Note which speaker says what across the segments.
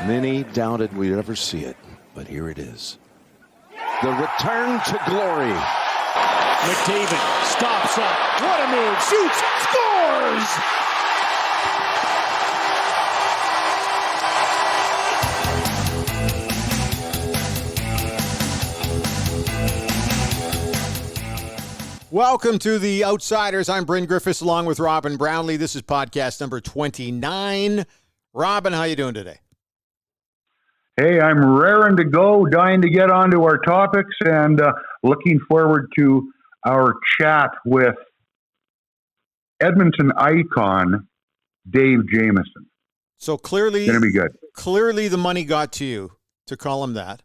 Speaker 1: Many doubted we'd ever see it, but here it is. The return to glory.
Speaker 2: McDavid stops up. What a move. Shoots. Scores!
Speaker 3: Welcome to The Outsiders. I'm Bryn Griffiths along with Robin Brownlee. This is podcast number 29. Robin, how you doing today?
Speaker 4: Hey, I'm raring to go, dying to get onto our topics, and looking forward to our chat with Edmonton icon Dave Jamieson.
Speaker 3: So clearly,
Speaker 4: it's going to be good.
Speaker 3: Clearly, the money got to you to call him that,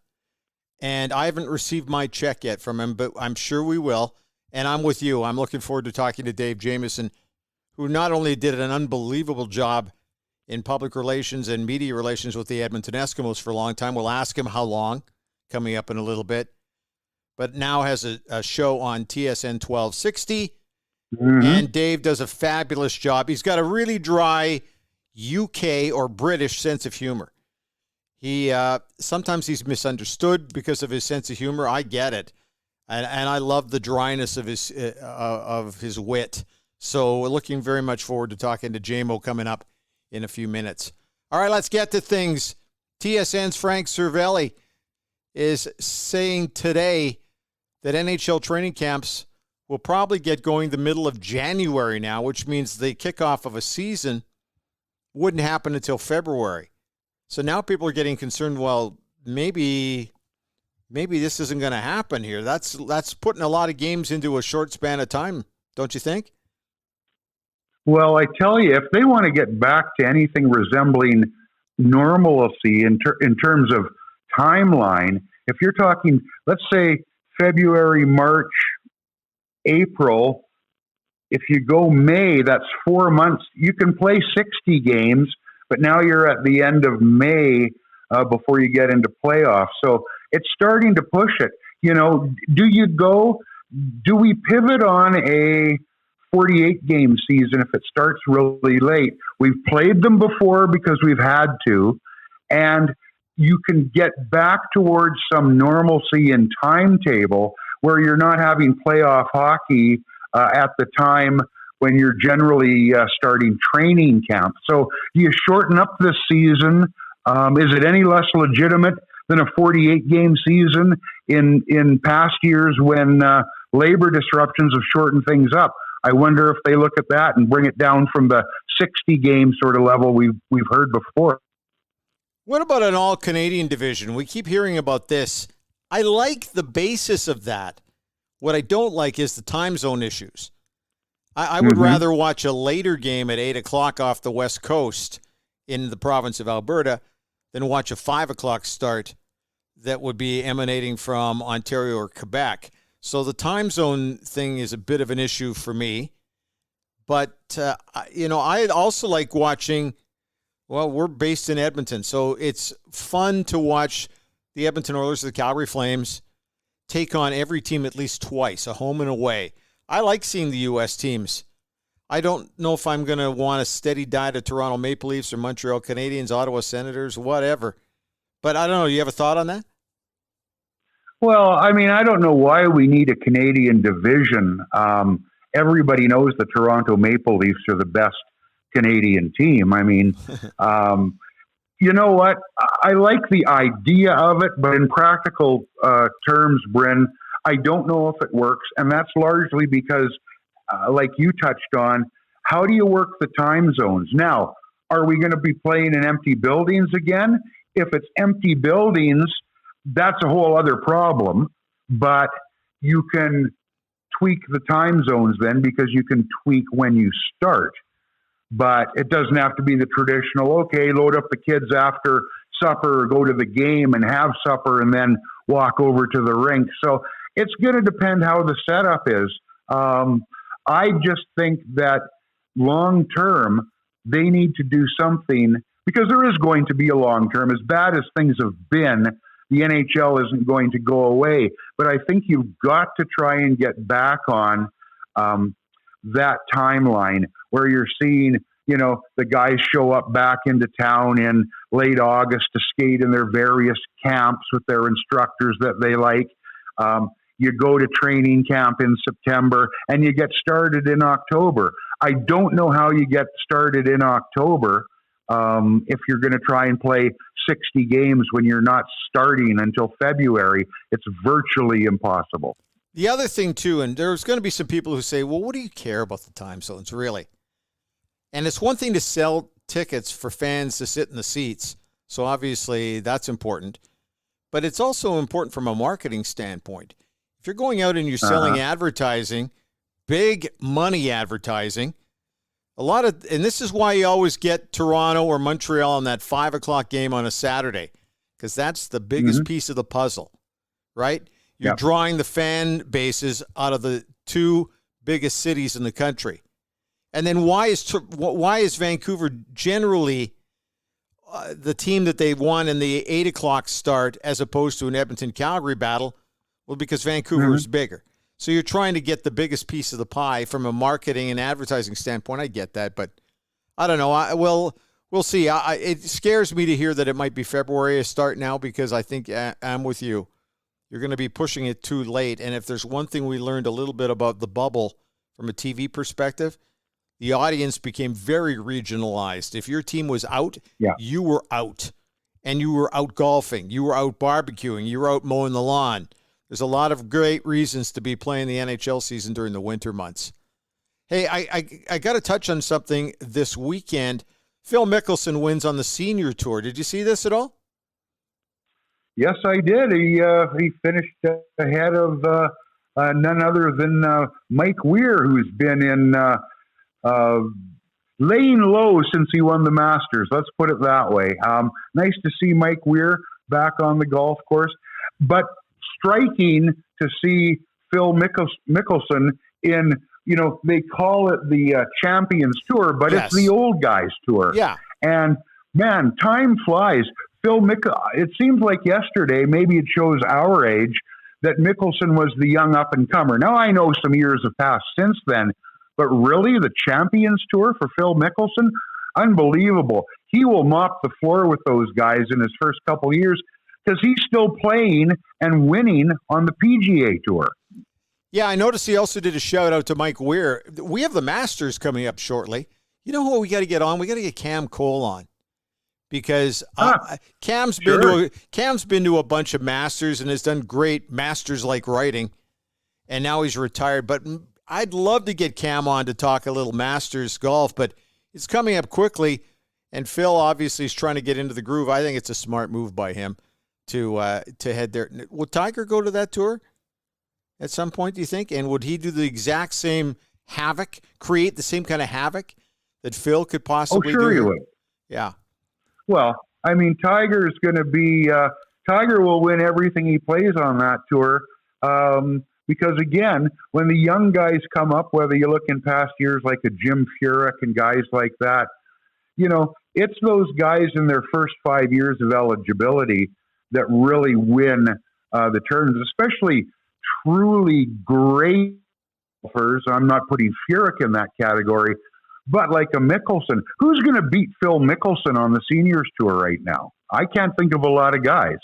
Speaker 3: and I haven't received my check yet from him, but I'm sure we will. And I'm with you. I'm looking forward to talking to Dave Jamieson, who not only did an unbelievable job in public relations and media relations with the Edmonton Eskimos for a long time. We'll ask him how long, coming up in a little bit. But now has a show on TSN 1260. Mm-hmm. And Dave does a fabulous job. He's got a really dry UK or British sense of humor. Sometimes he's misunderstood because of his sense of humor. I get it. And I love the dryness of his wit. So we're looking very much forward to talking to JMO coming up in a few minutes. All right, let's get to things. TSN's Frank Cervelli is saying today that NHL training camps will probably get going the middle of January now, which means the kickoff of a season wouldn't happen until February. So now people are getting concerned, well, maybe this isn't going to happen here. That's putting a lot of games into a short span of time, don't you think?
Speaker 4: Well, I tell you, if they want to get back to anything resembling normalcy in terms of timeline, if you're talking, let's say February, March, April, if you go May, that's 4 months. You can play 60 games, but now you're at the end of May before you get into playoffs. So it's starting to push it. You know, do we pivot on a 48-game season if it starts really late? We've played them before because we've had to, and you can get back towards some normalcy in timetable where you're not having playoff hockey at the time when you're generally starting training camp. So do you shorten up this season? Is it any less legitimate than a 48-game season in past years when labor disruptions have shortened things up? I wonder if they look at that and bring it down from the 60-game sort of level we've heard before.
Speaker 3: What about an all-Canadian division? We keep hearing about this. I like the basis of that. What I don't like is the time zone issues. I would rather watch a later game at 8 o'clock off the West Coast in the province of Alberta than watch a 5 o'clock start that would be emanating from Ontario or Quebec. So the time zone thing is a bit of an issue for me. But, I also like watching, well, we're based in Edmonton, so it's fun to watch the Edmonton Oilers, the Calgary Flames, take on every team at least twice, a home and away. I like seeing the U.S. teams. I don't know if I'm going to want a steady diet of Toronto Maple Leafs or Montreal Canadiens, Ottawa Senators, whatever. But I don't know. You have a thought on that?
Speaker 4: Well, I mean, I don't know why we need a Canadian division. Everybody knows the Toronto Maple Leafs are the best Canadian team. I mean, you know what? I like the idea of it, but in practical terms, Bryn, I don't know if it works. And that's largely because, like you touched on, how do you work the time zones? Now, are we going to be playing in empty buildings again? If it's empty buildings, that's a whole other problem. But you can tweak the time zones then because you can tweak when you start. But it doesn't have to be the traditional, okay, load up the kids after supper or go to the game and have supper and then walk over to the rink. So it's going to depend how the setup is. I just think that long term, they need to do something because there is going to be a long term. As bad as things have been, the NHL isn't going to go away. But I think you've got to try and get back on that timeline where you're seeing, you know, the guys show up back into town in, late August to skate in their various camps with their instructors that they like. You go to training camp in September and you get started in October. I don't know how you get started in October if you're going to try and play 60 games when you're not starting until February. It's virtually impossible.
Speaker 3: The other thing, too, and there's going to be some people who say, well, what do you care about the time zones, really? And it's one thing to sell tickets for fans to sit in the seats. So obviously that's important. But it's also important from a marketing standpoint. If you're going out and you're selling advertising, big money advertising, and this is why you always get Toronto or Montreal on that 5 o'clock game on a Saturday, because that's the biggest piece of the puzzle, right? You're drawing the fan bases out of the two biggest cities in the country. And then why is Vancouver generally the team that they won in the 8 o'clock start as opposed to an Edmonton-Calgary battle? Well, because Vancouver is bigger. So you're trying to get the biggest piece of the pie from a marketing and advertising standpoint. I get that, but I don't know. We'll see. It scares me to hear that it might be February a start now, because I think I'm with you. You're going to be pushing it too late. And if there's one thing we learned a little bit about the bubble from a TV perspective, the audience became very regionalized. If your team was out, you were out. And you were out golfing. You were out barbecuing. You were out mowing the lawn. There's a lot of great reasons to be playing the NHL season during the winter months. Hey, I got to touch on something this weekend. Phil Mickelson wins on the senior tour. Did you see this at all?
Speaker 4: Yes, I did. He finished ahead of none other than Mike Weir, who's been in laying low since he won the Masters. Let's put it that way. Nice to see Mike Weir back on the golf course, but striking to see Phil Mickelson in, they call it the Champions Tour, but it's the old guys tour.
Speaker 3: Yeah.
Speaker 4: And man, time flies. It seems like yesterday, maybe it shows our age, that Mickelson was the young up-and-comer. Now, I know some years have passed since then, but really, the Champions Tour for Phil Mickelson? Unbelievable. He will mop the floor with those guys in his first couple of years, because he's still playing and winning on the PGA Tour.
Speaker 3: Yeah, I noticed he also did a shout-out to Mike Weir. We have the Masters coming up shortly. You know who we got to get on? We got to get Cam Cole on. Because Cam's been to a bunch of Masters and has done great Masters-like writing, and now he's retired. But I'd love to get Cam on to talk a little Masters golf, but it's coming up quickly, and Phil obviously is trying to get into the groove. I think it's a smart move by him to head there. Will Tiger go to that tour at some point, do you think? And would he do the exact same havoc, create the same kind of havoc that Phil could possibly do?
Speaker 4: Oh, sure he would.
Speaker 3: Yeah.
Speaker 4: Well, I mean, Tiger is going to be Tiger will win everything he plays on that tour, because, again, when the young guys come up, whether you look in past years like a Jim Furyk and guys like that, it's those guys in their first 5 years of eligibility that really win the tournaments, especially truly great golfers. I'm not putting Furyk in that category, but like a Mickelson. Who's going to beat Phil Mickelson on the Seniors Tour right now? I can't think of a lot of guys.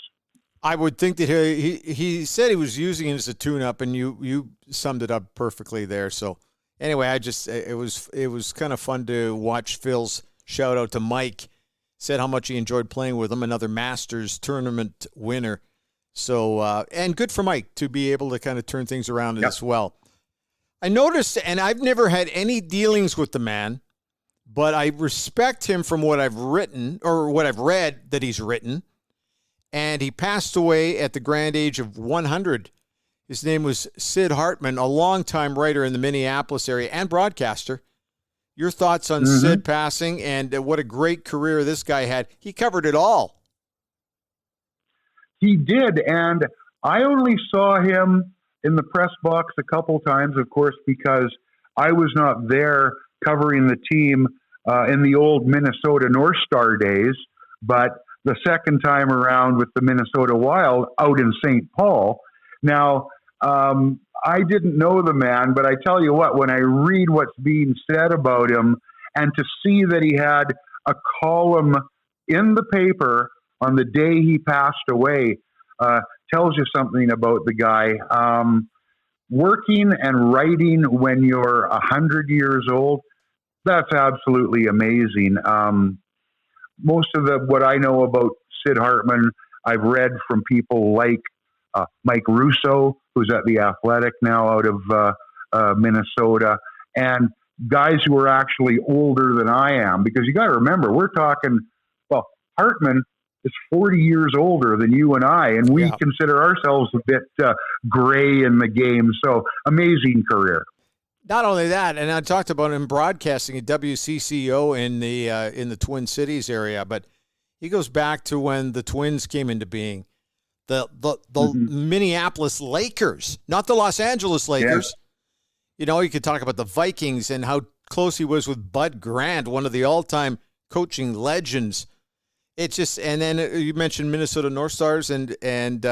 Speaker 3: I would think that he said he was using it as a tune-up, and you summed it up perfectly there. So anyway, it was kind of fun to watch Phil's shout-out to Mike. Said how much he enjoyed playing with him, another Masters tournament winner. So, and good for Mike to be able to kind of turn things around as well. I noticed, and I've never had any dealings with the man, but I respect him from what I've written or what I've read that he's written. And he passed away at the grand age of 100. His name was Sid Hartman, a longtime writer in the Minneapolis area and broadcaster. Your thoughts on Sid passing and what a great career this guy had. He covered it all.
Speaker 4: He did, and I only saw him in the press box a couple times, of course, because I was not there covering the team in the old Minnesota North Star days, but the second time around with the Minnesota Wild out in St. Paul. Now, I didn't know the man, but I tell you what, when I read what's being said about him and to see that he had a column in the paper on the day he passed away tells you something about the guy. Working and writing when you're 100 years old, that's absolutely amazing. Most of what I know about Sid Hartman, I've read from people like Mike Russo, who's at The Athletic now out of Minnesota, and guys who are actually older than I am. Because you got to remember, we're talking, well, Hartman is 40 years older than you and I, and we consider ourselves a bit gray in the game. So amazing career.
Speaker 3: Not only that, and I talked about him broadcasting at WCCO in the Twin Cities area, but he goes back to when the Twins came into being. The Minneapolis Lakers, not the Los Angeles Lakers. Yeah. You could talk about the Vikings and how close he was with Bud Grant, one of the all-time coaching legends. It's just, and then you mentioned Minnesota North Stars and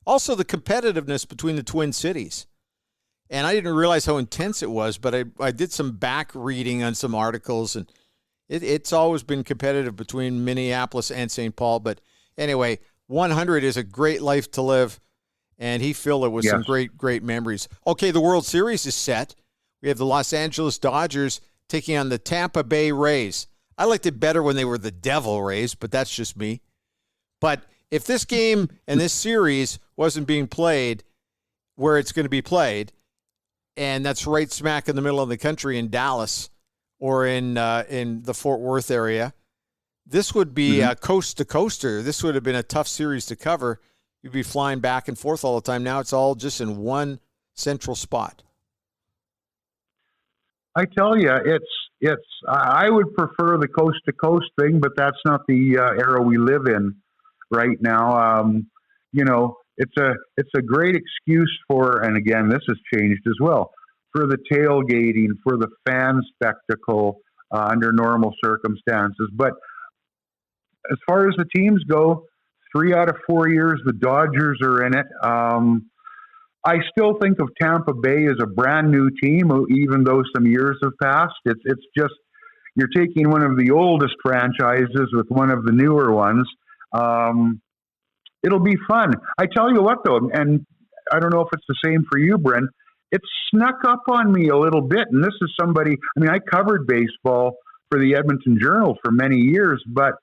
Speaker 3: also the competitiveness between the Twin Cities. And I didn't realize how intense it was, but I did some back reading on some articles, and it's always been competitive between Minneapolis and St. Paul. But anyway, 100 is a great life to live, and he filled it with some great, great memories. Okay, the World Series is set. We have the Los Angeles Dodgers taking on the Tampa Bay Rays. I liked it better when they were the Devil Rays, but that's just me. But if this game and this series wasn't being played where it's going to be played, and that's right smack in the middle of the country in Dallas or in the Fort Worth area, this would be a coast-to-coaster. This would have been a tough series to cover. You'd be flying back and forth all the time. Now it's all just in one central spot.
Speaker 4: I tell you, I would prefer the coast-to-coast thing, but that's not the era we live in right now. It's a great excuse for, and again, this has changed as well, for the tailgating, for the fan spectacle under normal circumstances. But as far as the teams go, 3 out of 4 years, the Dodgers are in it. I still think of Tampa Bay as a brand new team, even though some years have passed. It's just, you're taking one of the oldest franchises with one of the newer ones. It'll be fun. I tell you what, though, and I don't know if it's the same for you, Brent, it snuck up on me a little bit. And this is somebody, I covered baseball for the Edmonton Journal for many years, but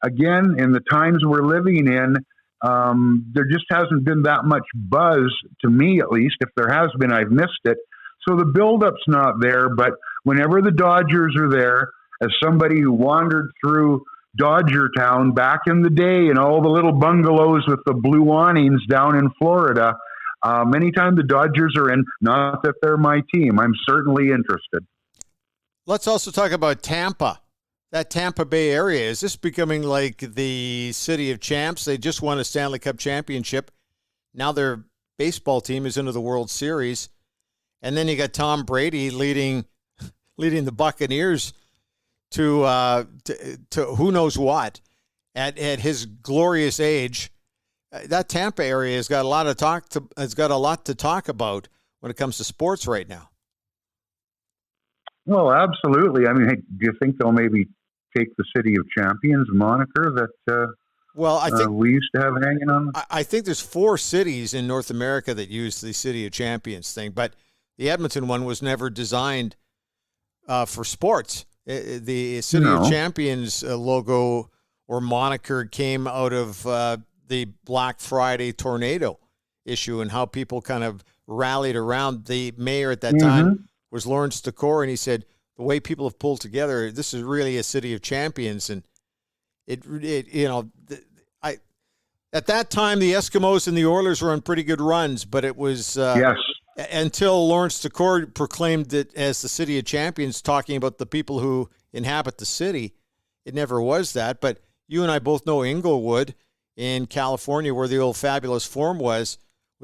Speaker 4: again, in the times we're living in, there just hasn't been that much buzz, to me at least. If there has been, I've missed it. So the build-up's not there, but whenever the Dodgers are there, as somebody who wandered through Dodger Town back in the day and all the little bungalows with the blue awnings down in Florida, anytime the Dodgers are in, not that they're my team, I'm certainly interested.
Speaker 3: Let's also talk about Tampa. That Tampa Bay area, is this becoming like the city of champs? They just won a Stanley Cup championship. Now their baseball team is into the World Series. And then you got Tom Brady leading the Buccaneers to who knows what at his glorious age. That Tampa area has got a lot to talk about when it comes to sports right now.
Speaker 4: Well, absolutely. Do you think they'll maybe take the City of Champions moniker that
Speaker 3: I think
Speaker 4: we used to have hanging on?
Speaker 3: I think there's 4 cities in North America that use the City of Champions thing, but the Edmonton one was never designed for sports. The City of Champions logo or moniker came out of the Black Friday tornado issue and how people kind of rallied around. The mayor at that time was Lawrence Decor, and he said, the way people have pulled together, this is really a city of champions. And at that time, the Eskimos and the Oilers were on pretty good runs, but it was until Lawrence Decor proclaimed it as the city of champions, talking about the people who inhabit the city. It never was that. But you and I both know Inglewood in California, where the old Fabulous Forum was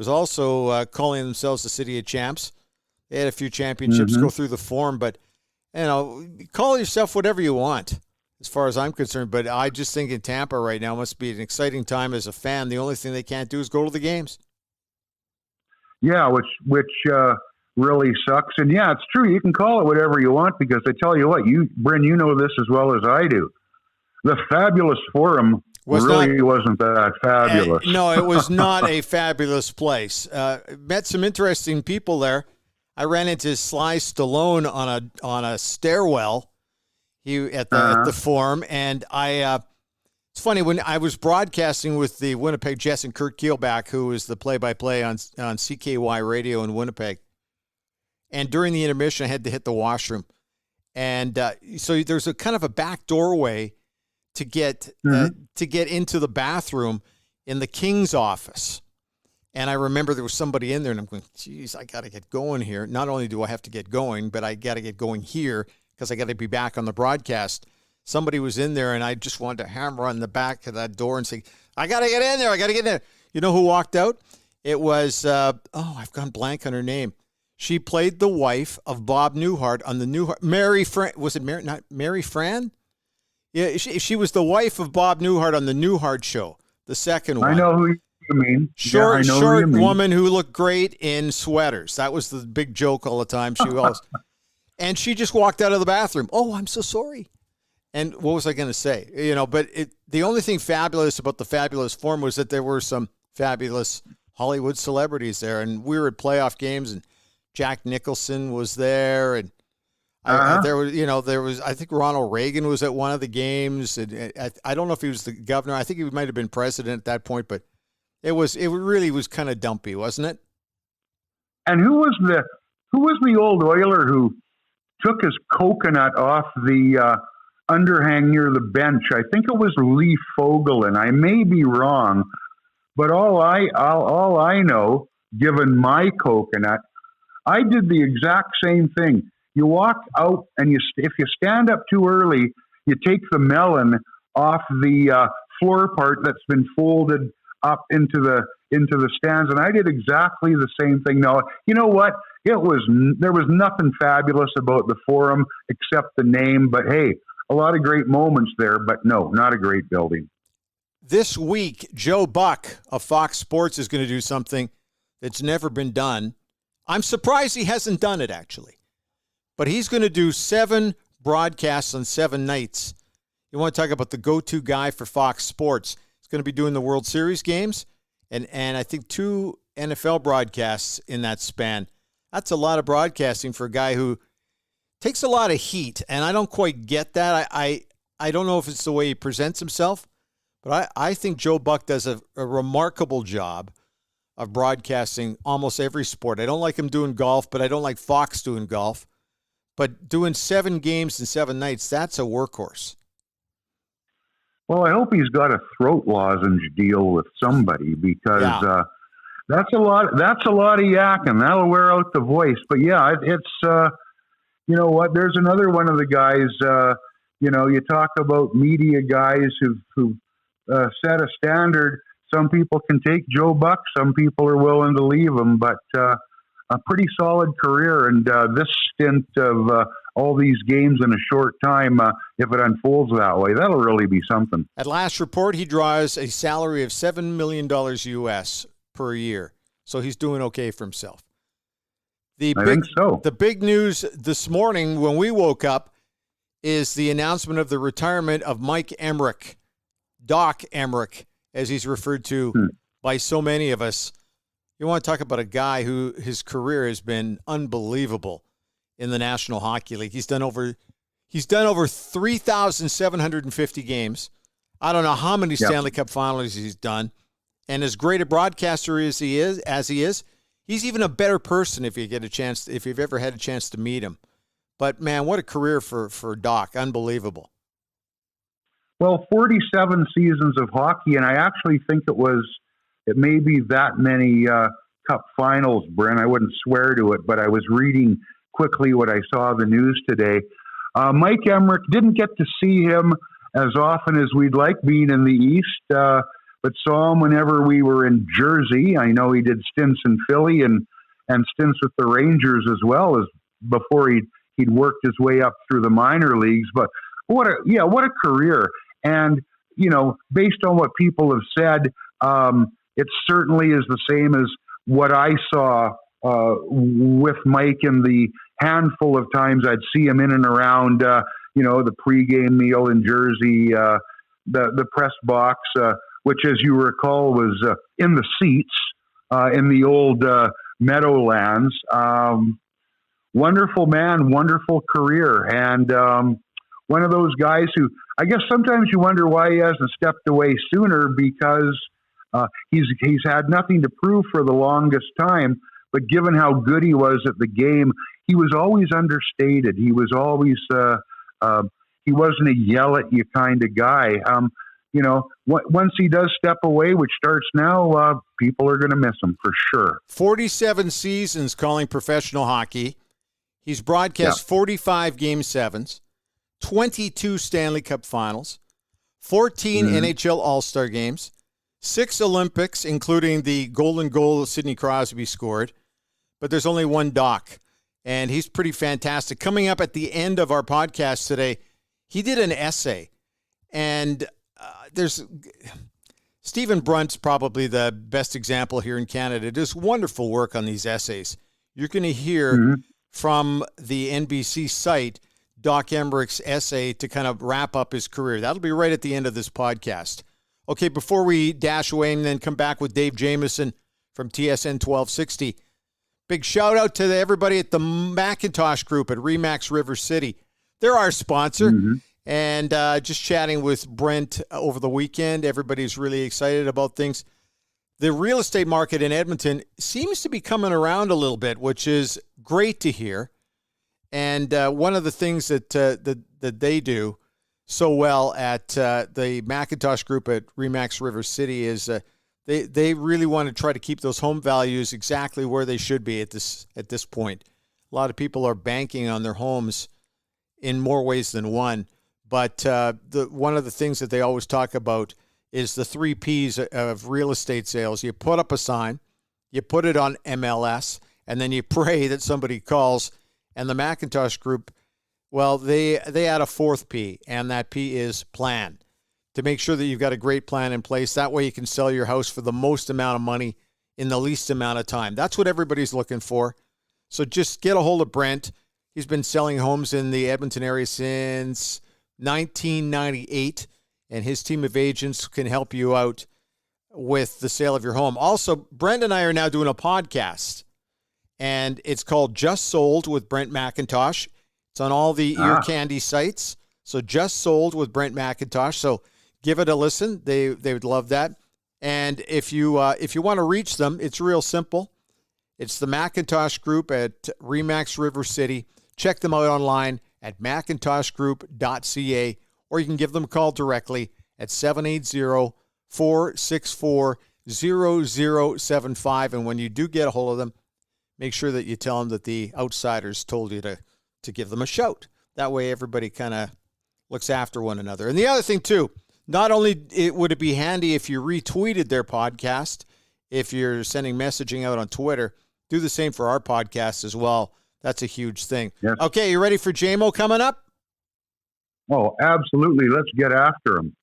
Speaker 3: also calling themselves the city of champs. They had a few championships go through the Forum, but call yourself whatever you want, as far as I'm concerned. But I just think in Tampa right now must be an exciting time as a fan. The only thing they can't do is go to the games.
Speaker 4: Yeah, which really sucks. And yeah, it's true. You can call it whatever you want, because I tell you what, Bryn, you know this as well as I do. the fabulous Forum wasn't that fabulous.
Speaker 3: No, it was not a fabulous place. Met some interesting people there. I ran into Sly Stallone on a stairwell at the Forum, and it's funny, when I was broadcasting with the Winnipeg Jets and Kurt Keelback, who was the play-by-play on CKY radio in Winnipeg, and during the intermission, I had to hit the washroom. And so there's a kind of a back doorway to get into the bathroom in the King's office. And I remember there was somebody in there, and I'm going, geez, I got to get going here. Not only do I have to get going, but I got to get going here because I got to be back on the broadcast. Somebody was in there, and I just wanted to hammer on the back of that door and say, I got to get in there. I got to get in there. You know who walked out? It was, I've gone blank on her name. She played the wife of Bob Newhart on the Newhart. Mary Fran. Was it Mary? Not Mary Fran? Yeah, she was the wife of Bob Newhart on the Newhart show, the second one.
Speaker 4: I know who you mean.
Speaker 3: Short woman who looked great in sweaters. That was the big joke all the time. And she just walked out of the bathroom. Oh, I'm so sorry. And what was I going to say? But the only thing fabulous about the Fabulous Forum was that there were some fabulous Hollywood celebrities there, and we were at playoff games, and Jack Nicholson was there, and there was I think Ronald Reagan was at one of the games, and I don't know if he was the governor. I think he might have been president at that point, but it really was kind of dumpy, wasn't it?
Speaker 4: And who was the old Oiler who took his coconut off the underhang near the bench? I think it was Lee Fogelin. I may be wrong, but all I know, given my coconut, I did the exact same thing. You walk out, and if you stand up too early, you take the melon off the floor part that's been folded up into the stands, and I did exactly the same thing. Now, you know what? There was nothing fabulous about the Forum except the name, but hey, a lot of great moments there, but no, not a great building.
Speaker 3: This week, Joe Buck of Fox Sports is going to do something that's never been done. I'm surprised he hasn't done it, actually. But he's going to do 7 broadcasts on 7 nights. You want to talk about the go-to guy for Fox Sports. He's going to be doing the World Series games and I think 2 NFL broadcasts in that span. That's a lot of broadcasting for a guy who takes a lot of heat, and I don't quite get that. I don't know if it's the way he presents himself, but I think Joe Buck does a remarkable job of broadcasting almost every sport. I don't like him doing golf, but I don't like Fox doing golf. But doing 7 games and 7 nights, that's a workhorse.
Speaker 4: Well, I hope he's got a throat lozenge deal with somebody, because that's a lot of yakking. That'll wear out the voice. But yeah, it's you know what? There's another one of the guys. You talk about media guys who set a standard. Some people can take Joe Buck. Some people are willing to leave him, but a pretty solid career. And this stint of all these games in a short time, if it unfolds that way, that'll really be something.
Speaker 3: At last report, he draws a salary of $7 million US per year. So he's doing okay for himself. I think so. The big news this morning when we woke up is the announcement of the retirement of Mike Emrick, Doc Emrick, as he's referred to by so many of us. You want to talk about a guy who his career has been unbelievable in the National Hockey League. He's done over 3,750 games. I don't know how many Stanley Cup Finals he's done. And as great a broadcaster as he is, he's even a better person if you've ever had a chance to meet him. But man, what a career for Doc. Unbelievable.
Speaker 4: Well, 47 seasons of hockey, and I actually think it may be that many Cup Finals, Brent. I wouldn't swear to it, but I was reading quickly what I saw the news today. Mike Emrick, didn't get to see him as often as we'd like being in the East, but saw him whenever we were in Jersey. I know he did stints in Philly and stints with the Rangers as well, as before he'd worked his way up through the minor leagues. But what a career. And, based on what people have said, it certainly is the same as what I saw with Mike in the handful of times I'd see him in and around, the pregame meal in Jersey, the press box, which, as you recall, was in the seats in the old Meadowlands. Wonderful man, wonderful career, and one of those guys who I guess sometimes you wonder why he hasn't stepped away sooner, because he's had nothing to prove for the longest time. But given how good he was at the game, he was always understated. He was always he wasn't a yell at you kind of guy. Once he does step away, which starts now, people are going to miss him for sure.
Speaker 3: 47 seasons calling professional hockey. He's broadcast 45 Game 7s, 22 Stanley Cup Finals, 14 NHL All-Star Games, 6 Olympics, including the golden goal Sidney Crosby scored. But there's only one Doc, and he's pretty fantastic. Coming up at the end of our podcast today, he did an essay, and there's Stephen Brunt's probably the best example here in Canada. Does wonderful work on these essays. You're going to hear from the NBC site Doc Emrick's essay to kind of wrap up his career. That'll be right at the end of this podcast. Okay, before we dash away and then come back with Dave Jamieson from TSN 1260, big shout out to everybody at the Macintosh Group at Remax River City. They're our sponsor. And just chatting with Brent over the weekend, everybody's really excited about things. The real estate market in Edmonton seems to be coming around a little bit, which is great to hear. And one of the things that they do so well at the Macintosh Group at Remax River City is they really want to try to keep those home values exactly where they should be at this point. A lot of people are banking on their homes in more ways than one. But one of the things that they always talk about is the 3 Ps of real estate sales. You put up a sign, you put it on MLS, and then you pray that somebody calls. And the Macintosh Group, well, they add a 4th P, and that P is plan. To make sure that you've got a great plan in place. That way you can sell your house for the most amount of money in the least amount of time. That's what everybody's looking for. So just get a hold of Brent. He's been selling homes in the Edmonton area since 1998, and his team of agents can help you out with the sale of your home. Also, Brent and I are now doing a podcast, and it's called Just Sold with Brent McIntosh. It's on all the ear candy sites. So Just Sold with Brent McIntosh. So give it a listen. They would love that. And if you want to reach them, it's real simple. It's the Macintosh Group at Remax River City. Check them out online at macintoshgroup.ca, or you can give them a call directly at 780-464-0075. And when you do get a hold of them, make sure that you tell them that the Outsiders told you to give them a shout. That way everybody kind of looks after one another. And the other thing, too, not only would it be handy if you retweeted their podcast, if you're sending messaging out on Twitter, do the same for our podcast as well. That's a huge thing. Yes. Okay, you ready for JMO coming up?
Speaker 4: Oh, absolutely. Let's get after him.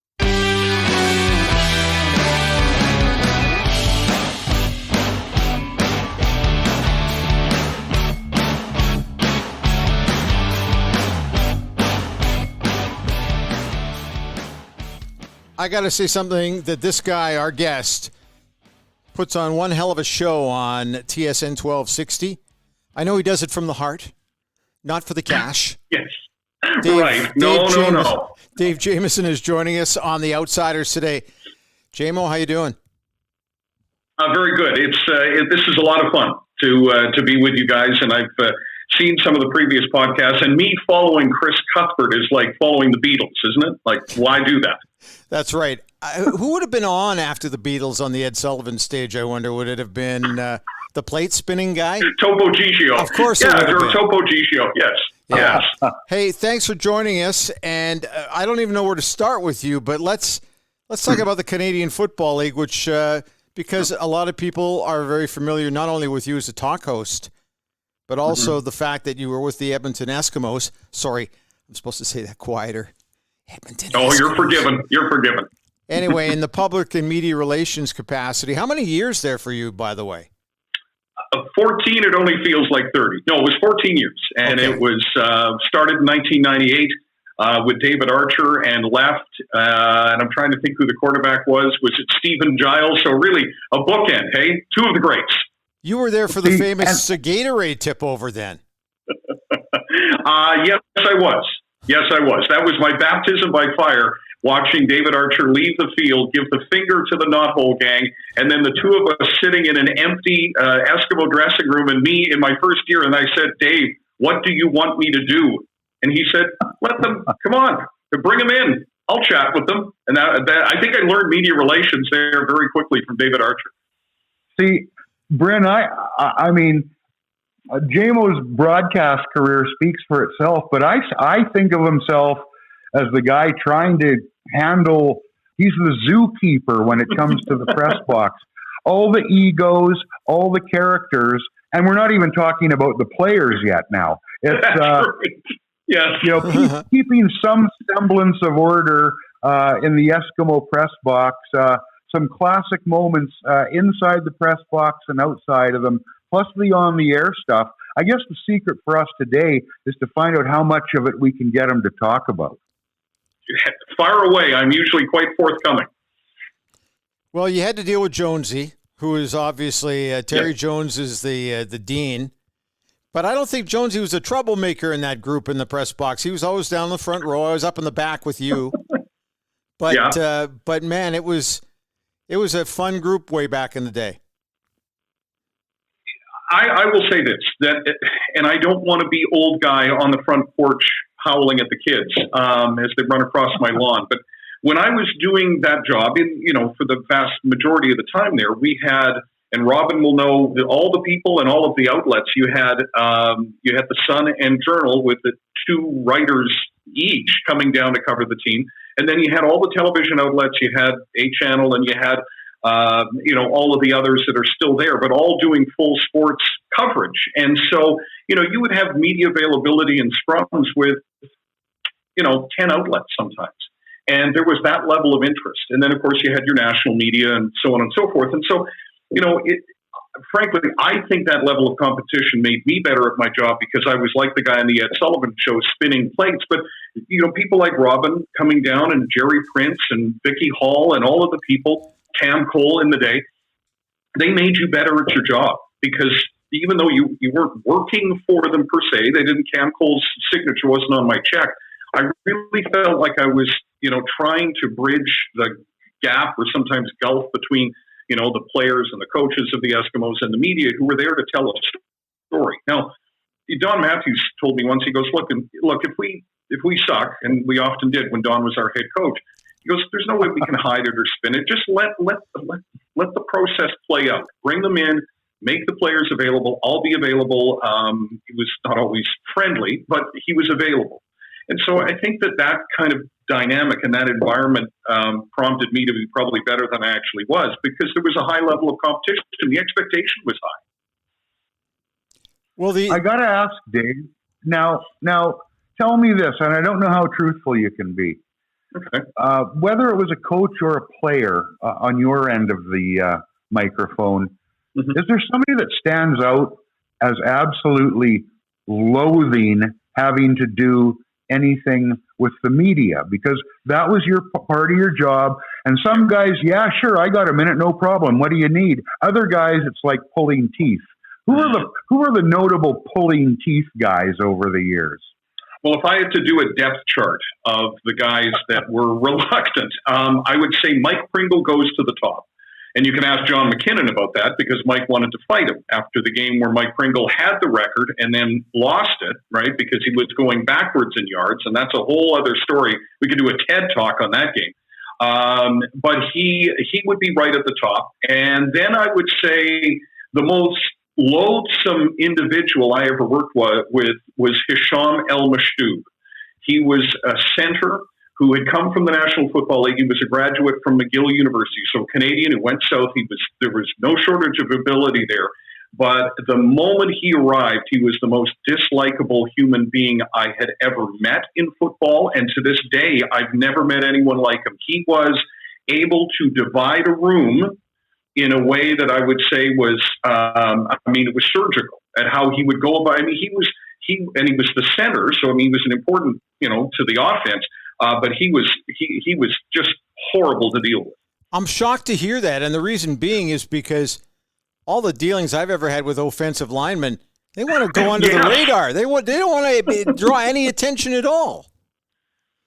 Speaker 3: I got to say something that this guy, our guest, puts on one hell of a show on TSN 1260. I know he does it from the heart, not for the cash.
Speaker 5: Yes. Right. No.
Speaker 3: Dave Jamieson is joining us on The Outsiders today. JMO, how you doing?
Speaker 5: Very good. This is a lot of fun to be with you guys, and I've seen some of the previous podcasts, and me following Chris Cuthbert is like following the Beatles, isn't it? Like, why do that?
Speaker 3: That's right. Who would have been on after the Beatles on the Ed Sullivan stage, I wonder? Would it have been the plate spinning guy?
Speaker 5: Topo Gigio.
Speaker 3: Of course.
Speaker 5: Yeah, Topo Gigio. Yes.
Speaker 3: Yeah.
Speaker 5: Yes.
Speaker 3: Hey, thanks for joining us. And I don't even know where to start with you, but let's talk about the Canadian Football League, which because a lot of people are very familiar not only with you as a talk host, but also the fact that you were with the Edmonton Eskimos. Sorry, I'm supposed to say that quieter. Edmonton Eskimos.
Speaker 5: You're forgiven. You're forgiven.
Speaker 3: Anyway, in the public and media relations capacity, how many years there for you, by the way?
Speaker 5: 14, it only feels like 30. No, it was 14 years. And It was started in 1998. with David Archer and Left. And I'm trying to think who the quarterback was. Was it Stephen Giles? So really a bookend, hey? Two of the greats.
Speaker 3: You were there for the famous Gatorade tip over then.
Speaker 5: Yes, I was. Yes, I was. That was my baptism by fire, watching David Archer leave the field, give the finger to the knothole gang, and then the two of us sitting in an empty Eskimo dressing room, and me in my first year. And I said, Dave, what do you want me to do? And he said, let them, come on, bring them in. I'll chat with them. And I think I learned media relations there very quickly from David Archer.
Speaker 4: See, Bryn, I mean, JMO's broadcast career speaks for itself, but I think of himself as the guy trying to handle, he's the zookeeper when it comes to the press box. All the egos, all the characters, and we're not even talking about the players yet now. It's,
Speaker 5: yes.
Speaker 4: You know, keeping some semblance of order in the Eskimo press box, some classic moments inside the press box and outside of them, plus the on-the-air stuff. I guess the secret for us today is to find out how much of it we can get them to talk about.
Speaker 5: Fire away. I'm usually quite forthcoming.
Speaker 3: Well, you had to deal with Jonesy, who is obviously Terry Jones is the dean. But I don't think Jonesy was a troublemaker in that group in the press box. He was always down the front row. I was up in the back with you. But man, it was a fun group way back in the day.
Speaker 5: I will say this, and I don't want to be old guy on the front porch howling at the kids as they run across my lawn. But when I was doing that job, for the vast majority of the time there, we had, and Robin will know, all the people and all of the outlets. You had the Sun and Journal with the two writers each coming down to cover the team, and then you had all the television outlets. You had A Channel, and you had all of the others that are still there, but all doing full sports coverage. And so, you would have media availability and scrums with, 10 outlets sometimes. And there was that level of interest. And then, of course, you had your national media and so on and so forth. And so, frankly, I think that level of competition made me better at my job because I was like the guy on the Ed Sullivan Show spinning plates. But, people like Robin coming down and Jerry Prince and Vicky Hall and all of the people, Cam Cole in the day, they made you better at your job because even though you weren't working for them per se, Cam Cole's signature wasn't on my check. I really felt like I was, trying to bridge the gap or sometimes gulf between, the players and the coaches of the Eskimos and the media who were there to tell a story. Now, Don Matthews told me once, he goes, look, if we suck, and we often did when Don was our head coach, he goes, there's no way we can hide it or spin it. Just let the process play out. Bring them in, make the players available. I'll be available. He was not always friendly, but he was available. And so I think that kind of dynamic and that environment prompted me to be probably better than I actually was because there was a high level of competition. The expectation was high.
Speaker 4: Well, I got to ask, Dave, now tell me this, and I don't know how truthful you can be.
Speaker 5: Okay.
Speaker 4: Whether it was a coach or a player on your end of the microphone, is there somebody that stands out as absolutely loathing having to do anything with the media? Because that was your part of your job. And some guys, yeah, sure, I got a minute, no problem. What do you need? Other guys, it's like pulling teeth. Who are the notable pulling teeth guys over the years?
Speaker 5: Well, if I had to do a depth chart of the guys that were reluctant, I would say Mike Pringle goes to the top. And you can ask John McKinnon about that because Mike wanted to fight him after the game where Mike Pringle had the record and then lost it, right? Because he was going backwards in yards. And that's a whole other story. We could do a TED talk on that game. But he would be right at the top. And then I would say the most loathsome individual I ever worked with was Hisham El Mashtoub. He was a center who had come from the National Football League. He was a graduate from McGill University, so Canadian who went south. There was no shortage of ability there. But the moment he arrived, he was the most dislikable human being I had ever met in football. And to this day, I've never met anyone like him. He was able to divide a room in a way that I would say was, it was surgical at how he would go about. I mean, he was the center, so I mean, he was an important, to the offense. But he was just horrible to deal with.
Speaker 3: I'm shocked to hear that, and the reason being is because all the dealings I've ever had with offensive linemen, they want to go under the radar. They don't want to draw any attention at all.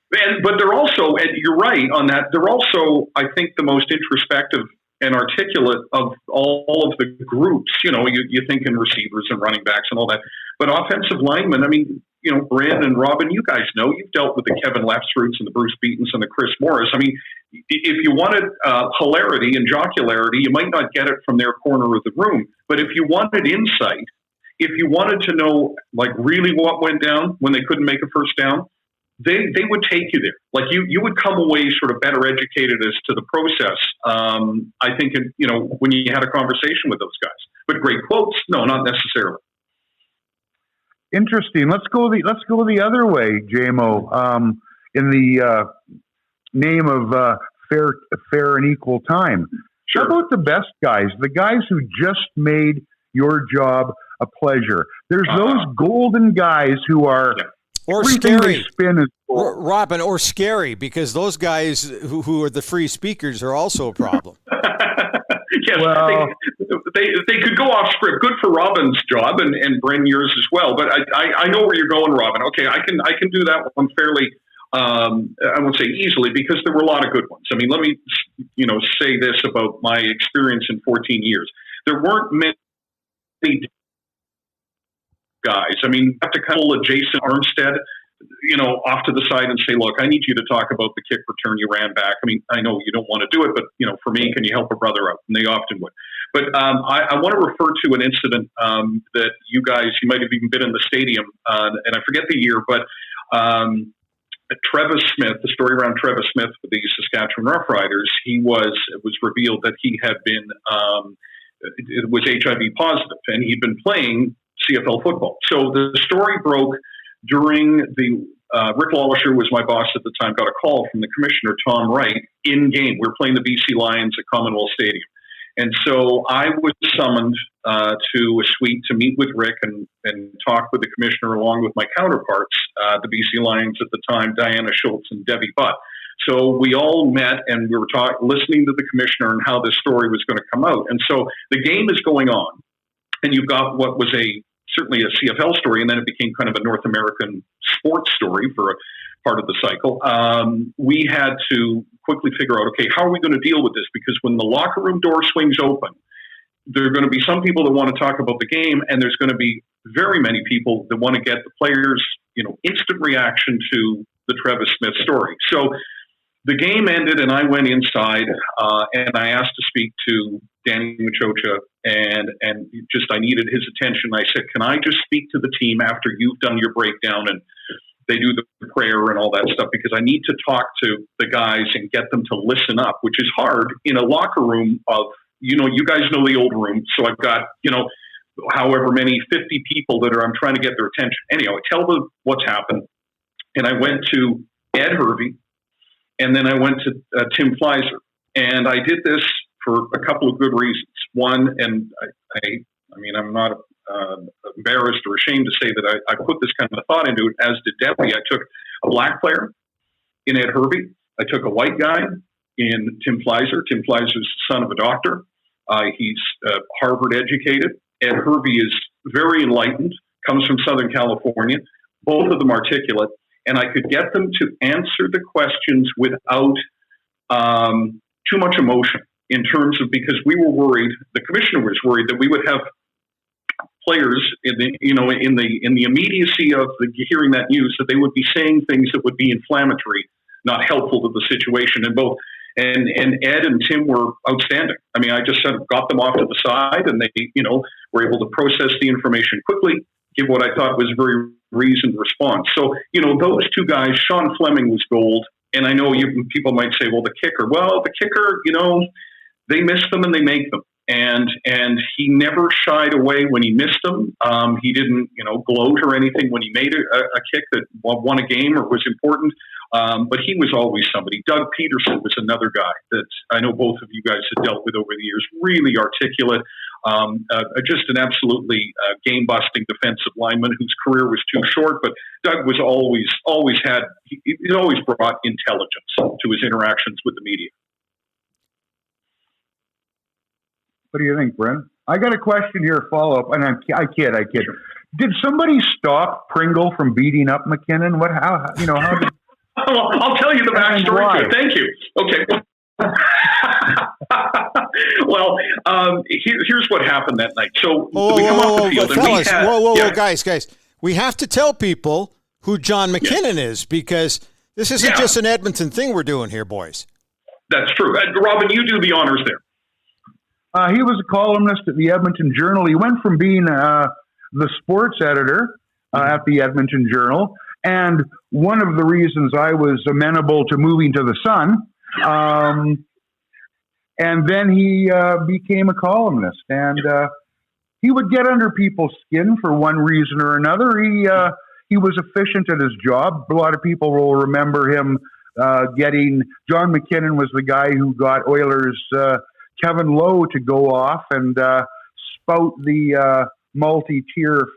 Speaker 5: But they're also, and you're right on that, they're also, I think, the most introspective and articulate of all of the groups. You think in receivers and running backs and all that. But offensive linemen, I mean, Bryn and Robin, you guys know, you've dealt with the Kevin Lefts and the Bruce Beatons and the Chris Morris. I mean, if you wanted hilarity and jocularity, you might not get it from their corner of the room. But if you wanted insight, if you wanted to know, like, really what went down when they couldn't make a first down, they would take you there. Like, you would come away sort of better educated as to the process. I think, when you had a conversation with those guys. But great quotes? No, not necessarily.
Speaker 4: Interesting. Let's go the other way, JMO. In the name of fair and equal time.
Speaker 5: Sure.
Speaker 4: How about the best guys, the guys who just made your job a pleasure? There's those golden guys who are
Speaker 3: or scary.
Speaker 4: Spin is
Speaker 3: Robin, or scary, because those guys who are the free speakers are also a problem.
Speaker 5: Yes, well, they could go off script. Good for Robin's job and Bryn yours as well. But I know where you're going, Robin. Okay, I can do that one fairly. I won't say easily, because there were a lot of good ones. I mean, let me say this about my experience in 14 years. There weren't many guys. I mean, you have to kind of pull a Jason Armstead, off to the side and say, look, I need you to talk about the kick return you ran back. I mean, I know you don't want to do it, but, for me, can you help a brother out? And they often would. But I want to refer to an incident that you might have even been in the stadium, and I forget the year, but Travis Smith, the story around Travis Smith with the Saskatchewan Roughriders, it was revealed that he had been, it was HIV positive, and he'd been playing CFL football. So the story broke during the Rick Lawlisher was my boss at the time, got a call from the commissioner, Tom Wright, in game. We were playing the BC Lions at Commonwealth Stadium. And so I was summoned to a suite to meet with Rick and talk with the commissioner along with my counterparts, the BC Lions at the time, Diana Schultz and Debbie Butt. So we all met and we were listening to the commissioner and how this story was going to come out. And so the game is going on, and you've got what was certainly a CFL story, and then it became kind of a North American sports story for a part of the cycle. We had to quickly figure out, okay, how are we going to deal with this? Because when the locker room door swings open, there are going to be some people that want to talk about the game, and there's going to be very many people that want to get the players, instant reaction to the Travis Smith story. So the game ended, and I went inside, and I asked to speak to Danny Machocha, and I needed his attention. I said, can I just speak to the team after you've done your breakdown and they do the prayer and all that stuff, because I need to talk to the guys and get them to listen up, which is hard in a locker room of, you guys know the old room. So I've got, however many, 50 people that I'm trying to get their attention. Anyhow, I tell them what's happened. And I went to Ed Hervey, and then I went to Tim Fleiser. And I did this for a couple of good reasons. One, and I mean, I'm not embarrassed or ashamed to say that I put this kind of thought into it, as did Debbie. I took a black player in Ed Hervey. I took a white guy in Tim Fleiser. Tim Fleiser's the son of a doctor. He's Harvard educated. Ed Hervey is very enlightened, comes from Southern California, both of them articulate, and I could get them to answer the questions without too much emotion, in terms of, because we were worried, the commissioner was worried that we would have players in the immediacy of hearing that news, that they would be saying things that would be inflammatory, not helpful to the situation. And Ed and Tim were outstanding. I mean, I just sort of got them off to the side, and they, were able to process the information quickly, give what I thought was a very reasoned response. So, those two guys, Sean Fleming was gold. And I know people might say, well, the kicker, they miss them and they make them. And he never shied away when he missed them. He didn't, gloat or anything when he made a kick that won a game or was important. But he was always somebody. Doug Peterson was another guy that I know both of you guys have dealt with over the years. Really articulate, Just an absolutely game-busting defensive lineman whose career was too short. But Doug was always brought intelligence to his interactions with the media.
Speaker 4: What do you think, Brent? I got a question here, follow-up, and I kid. Did somebody stop Pringle from beating up McKinnon? How did...
Speaker 5: Well, I'll tell you the backstory to it. Thank you. Okay. Well, here's what happened that night. So we come off the field, and we had...
Speaker 3: Guys. We have to tell people who John McKinnon is, because this isn't just an Edmonton thing we're doing here, boys.
Speaker 5: That's true. Robin, you do the honors there.
Speaker 4: He was a columnist at the Edmonton Journal. He went from being the sports editor at the Edmonton Journal, and one of the reasons I was amenable to moving to the Sun, and then he became a columnist, and he would get under people's skin for one reason or another. He was efficient at his job. A lot of people will remember him John McKinnon was the guy who got Oilers' Kevin Lowe to go off and spout the multi-tier.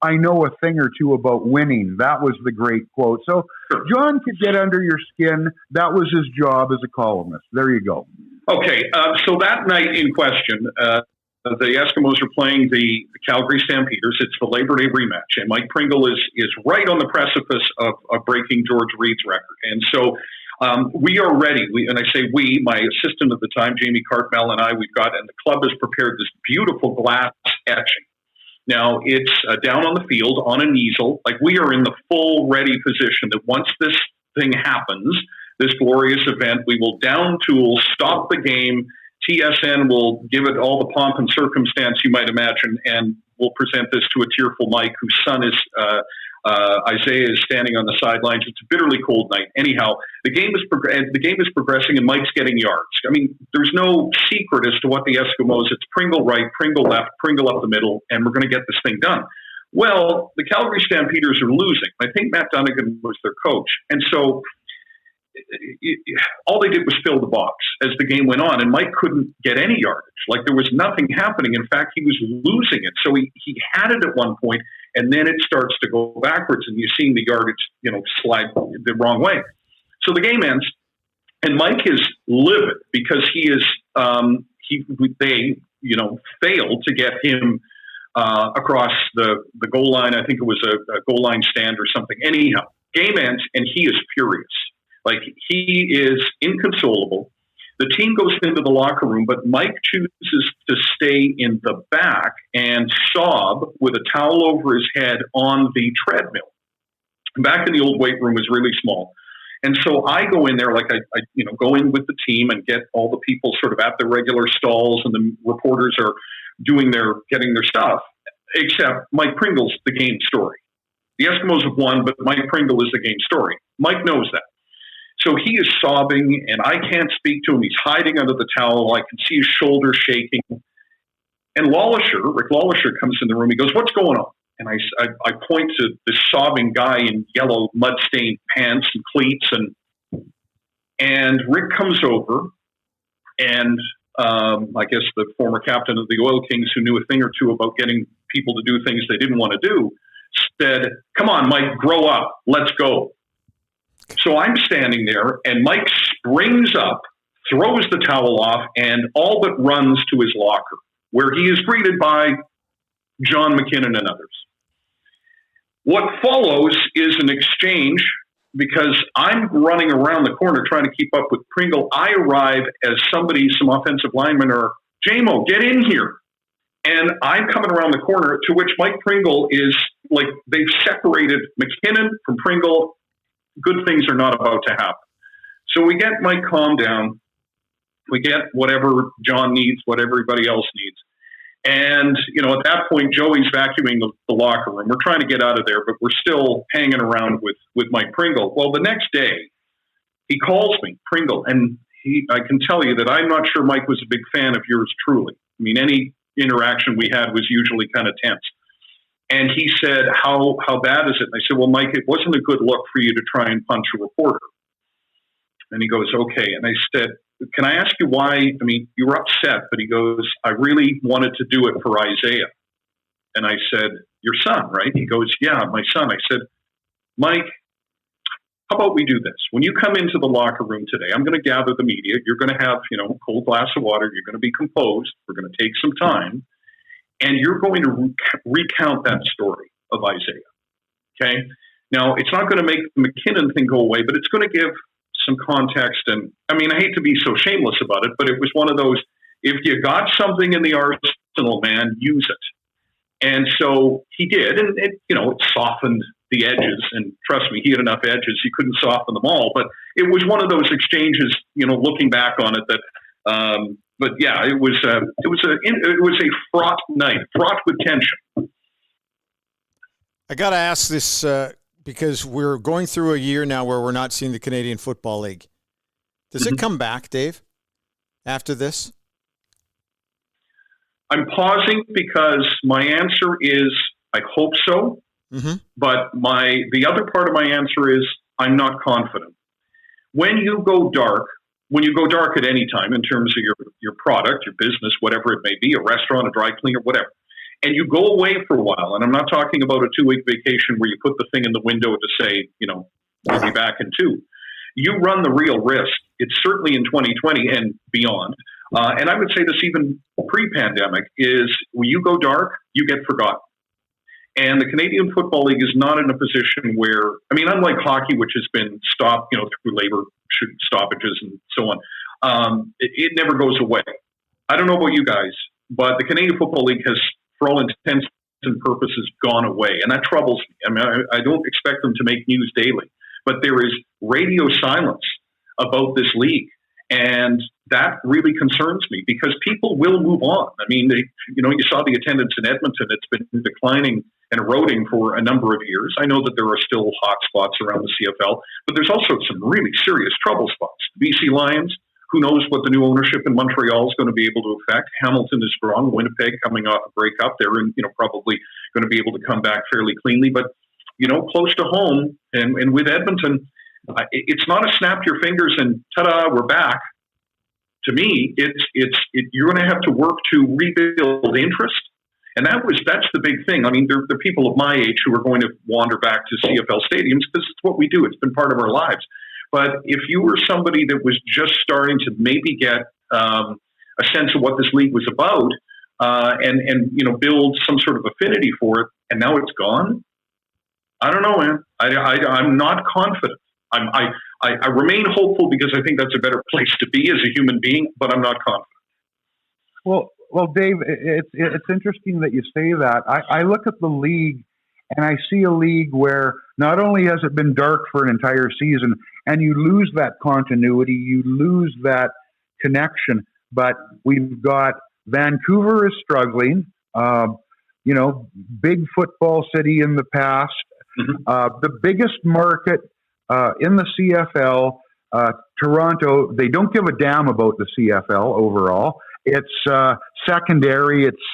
Speaker 4: I know a thing or two about winning. That was the great quote. So John could get under your skin. That was his job as a columnist. There you go.
Speaker 5: Okay, so that night in question, the Eskimos are playing the Calgary Stampeders. It's the Labor Day rematch, and Mike Pringle is right on the precipice of breaking George Reed's record. And so we are ready. And I say we, my assistant at the time, Jamie Cartmel, and and the club has prepared this beautiful glass etching. Now, it's down on the field on an easel. Like, we are in the full ready position that once this thing happens, this glorious event, we will down tool, stop the game. TSN will give it all the pomp and circumstance you might imagine, and we'll present this to a tearful Mike, whose son is Isaiah is standing on the sidelines. It's a bitterly cold night. Anyhow, the game is progressing, and Mike's getting yards. I mean, there's no secret as to what the Eskimos. It's Pringle right, Pringle left, Pringle up the middle, and we're going to get this thing done. Well, the Calgary Stampeders are losing. I think Matt Dunnigan was their coach, and so all they did was fill the box as the game went on, and Mike couldn't get any yardage. Like, there was nothing happening. In fact, he was losing it. So he had it at one point, and then it starts to go backwards, and you're seeing the yardage, slide the wrong way. So the game ends, and Mike is livid because they failed to get him across the goal line. I think it was a goal line stand or something. Anyhow, game ends, and he is furious. Like, he is inconsolable. The team goes into the locker room, but Mike chooses to stay in the back and sob with a towel over his head on the treadmill. Back in the old weight room was really small. And so I go in there, like I go in with the team and get all the people sort of at their regular stalls, and the reporters are getting their stuff, except Mike Pringle's the game story. The Eskimos have won, but Mike Pringle is the game story. Mike knows that. So he is sobbing, and I can't speak to him. He's hiding under the towel. I can see his shoulder shaking. And Rick Lawlisher comes in the room. He goes, "What's going on?" And I point to this sobbing guy in yellow mud-stained pants and cleats. And Rick comes over, and I guess the former captain of the Oil Kings, who knew a thing or two about getting people to do things they didn't want to do, said, "Come on, Mike, grow up. Let's go." So I'm standing there, and Mike springs up, throws the towel off, and all but runs to his locker, where he is greeted by John McKinnon and others. What follows is an exchange, because I'm running around the corner trying to keep up with Pringle. I arrive as some offensive linemen are, "Jamo, get in here." And I'm coming around the corner, to which Mike Pringle is like, they've separated McKinnon from Pringle. Good things are not about to happen. So we get Mike calmed down. We get whatever John needs, what everybody else needs. And, at that point, Joey's vacuuming the locker room. We're trying to get out of there, but we're still hanging around with Mike Pringle. Well, the next day, he calls me, Pringle, and I can tell you that I'm not sure Mike was a big fan of yours truly. I mean, any interaction we had was usually kind of tense. And he said, how bad is it? And I said, "Well, Mike, it wasn't a good look for you to try and punch a reporter." And he goes, "Okay." And I said, can I ask you why? I mean, you were upset, but he goes, I really wanted to do it for Isaiah. And I said, your son, right? He goes, yeah, my son. I said, Mike, how about we do this? When you come into the locker room today, I'm going to gather the media. You're going to have, a cold glass of water. You're going to be composed. We're going to take some time. And you're going to recount that story of Isaiah. Okay? Now, it's not going to make the McKinnon thing go away, but it's going to give some context. And, I mean, I hate to be so shameless about it, but it was one of those, if you got something in the arsenal, man, use it. And so he did. And, it softened the edges. And trust me, he had enough edges. He couldn't soften them all. But it was one of those exchanges, looking back on it that, but yeah, it was a fraught night, fraught with tension.
Speaker 3: I got to ask this because we're going through a year now where we're not seeing the Canadian Football League. Does it come back, Dave, after this?
Speaker 5: I'm pausing because my answer is I hope so. Mm-hmm. But the other part of my answer is I'm not confident. When you go dark at any time in terms of your product, your business, whatever it may be, a restaurant, a dry cleaner, whatever, and you go away for a while, and I'm not talking about a 2-week vacation where you put the thing in the window to say, I'll be back in 2. You run the real risk. It's certainly in 2020 and beyond. And I would say this even pre-pandemic is when you go dark, you get forgotten. And the Canadian Football League is not in a position where, unlike hockey, which has been stopped, through labor stoppages and so on, it never goes away. I don't know about you guys, but the Canadian Football League has, for all intents and purposes, gone away. And that troubles me. I don't expect them to make news daily, but there is radio silence about this league. And that really concerns me because people will move on. You saw the attendance in Edmonton. It's been declining and eroding for a number of years. I know that there are still hot spots around the CFL, but there's also some really serious trouble spots. BC Lions, who knows what the new ownership in Montreal is going to be able to affect. Hamilton is strong. Winnipeg coming off a breakup. They're probably going to be able to come back fairly cleanly. But, close to home and with Edmonton, it's not a snap your fingers and ta-da, we're back. To me, you're going to have to work to rebuild interest. And that's the big thing. There are people of my age who are going to wander back to CFL stadiums because it's what we do. It's been part of our lives. But if you were somebody that was just starting to maybe get a sense of what this league was about and build some sort of affinity for it, and now it's gone, I don't know, man. I'm not confident. I remain hopeful because I think that's a better place to be as a human being, but I'm not confident.
Speaker 4: Well, Dave, it's interesting that you say that. I look at the league and I see a league where not only has it been dark for an entire season and you lose that continuity, you lose that connection, but we've got Vancouver is struggling, big football city in the past, the biggest market in the CFL, Toronto, they don't give a damn about the CFL overall. It's secondary. It's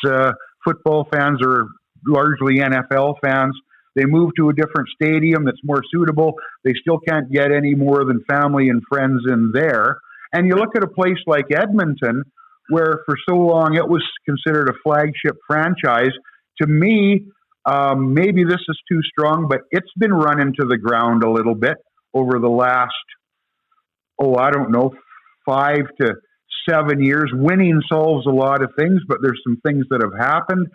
Speaker 4: football fans are largely NFL fans. They move to a different stadium that's more suitable. They still can't get any more than family and friends in there. And you look at a place like Edmonton, where for so long it was considered a flagship franchise. To me, maybe this is too strong, but it's been run into the ground a little bit over the last, 5 to 7 years. Winning solves a lot of things, but there's some things that have happened.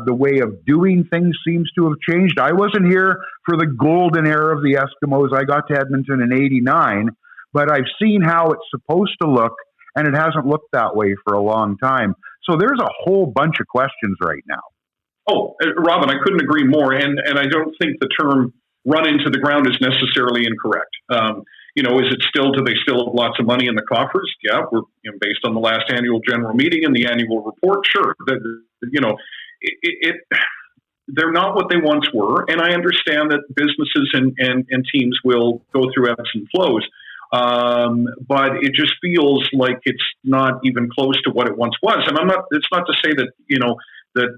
Speaker 4: The way of doing things seems to have changed. I wasn't here for the golden era of the Eskimos. I got to Edmonton in '89, but I've seen how it's supposed to look, and it hasn't looked that way for a long time. So there's a whole bunch of questions right now.
Speaker 5: Oh, Robin, I couldn't agree more. And I don't think the term run into the ground is necessarily incorrect. Is it still, do they still have lots of money in the coffers? Yeah, we're based on the last annual general meeting and the annual report. Sure. They're not what they once were. And I understand that businesses and teams will go through ebbs and flows. But it just feels like it's not even close to what it once was. And it's not to say that, that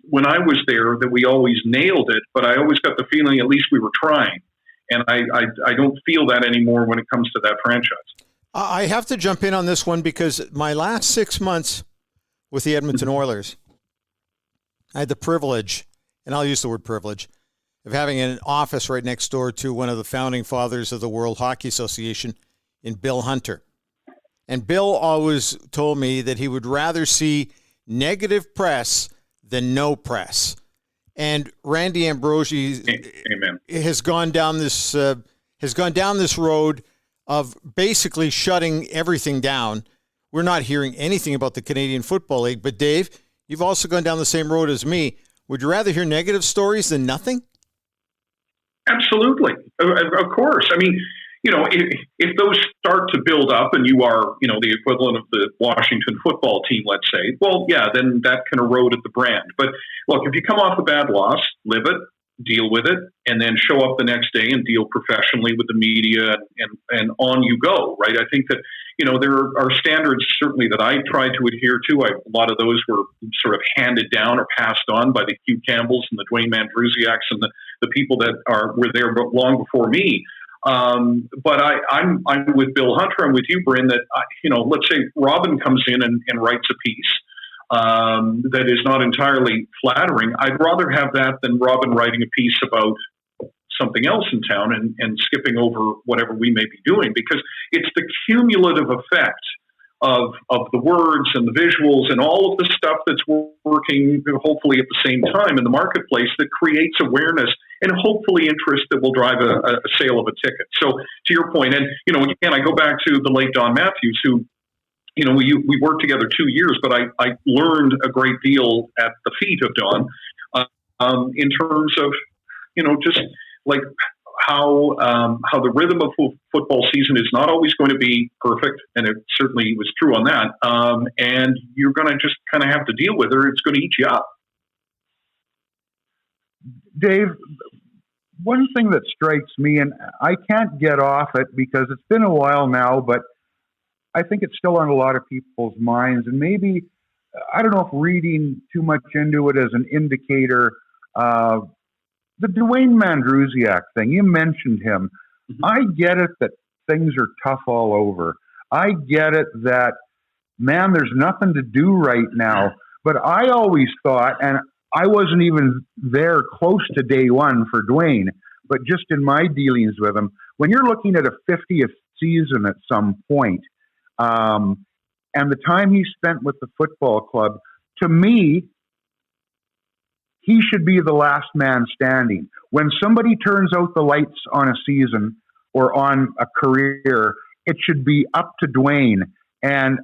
Speaker 5: when I was there that we always nailed it, but I always got the feeling at least we were trying. And I don't feel that anymore when it comes to that franchise.
Speaker 3: I have to jump in on this one because my last 6 months with the Edmonton Oilers, I had the privilege, and I'll use the word privilege, of having an office right next door to one of the founding fathers of the World Hockey Association in Bill Hunter. And Bill always told me that he would rather see negative press than no press. And Randy Ambrosie
Speaker 5: Amen.
Speaker 3: has gone down this road of basically shutting everything down. We're not hearing anything about the Canadian Football League. But Dave, you've also gone down the same road as me. Would you rather hear negative stories than nothing?
Speaker 5: Absolutely. Of course. I mean, if those start to build up and you are, the equivalent of the Washington football team, let's say, well, yeah, then that can erode at the brand. But look, if you come off a bad loss, live it, deal with it, and then show up the next day and deal professionally with the media and on you go, right? I think that, there are standards certainly that I try to adhere to. A lot of those were sort of handed down or passed on by the Hugh Campbells and the Dwayne Mandrusiaks and the people that were there long before me. But I'm with Bill Hunter. I'm with you, Bryn, that, let's say Robin comes in and writes a piece that is not entirely flattering. I'd rather have that than Robin writing a piece about something else in town and skipping over whatever we may be doing, because it's the cumulative effect of the words and the visuals and all of the stuff that's working hopefully at the same time in the marketplace that creates awareness and hopefully interest that will drive a sale of a ticket. So to your point, and again, I go back to the late Don Matthews, who we worked together 2 years, but I learned a great deal at the feet of Don in terms of just like how the rhythm of football season is not always going to be perfect, and it certainly was true on that. And you're going to just kind of have to deal with it, or it's going to eat you up.
Speaker 4: Dave, one thing that strikes me, and I can't get off it because it's been a while now, but I think it's still on a lot of people's minds, and maybe, I don't know if reading too much into it as an indicator, the Dwayne Mandrusiak thing, you mentioned him. Mm-hmm. I get it that things are tough all over. I get it that, man, there's nothing to do right now. But I always thought, and I wasn't even there close to day one for Dwayne, but just in my dealings with him, when you're looking at a 50th season at some point, and the time he spent with the football club, to me, he should be the last man standing. When somebody turns out the lights on a season or on a career, it should be up to Dwayne. And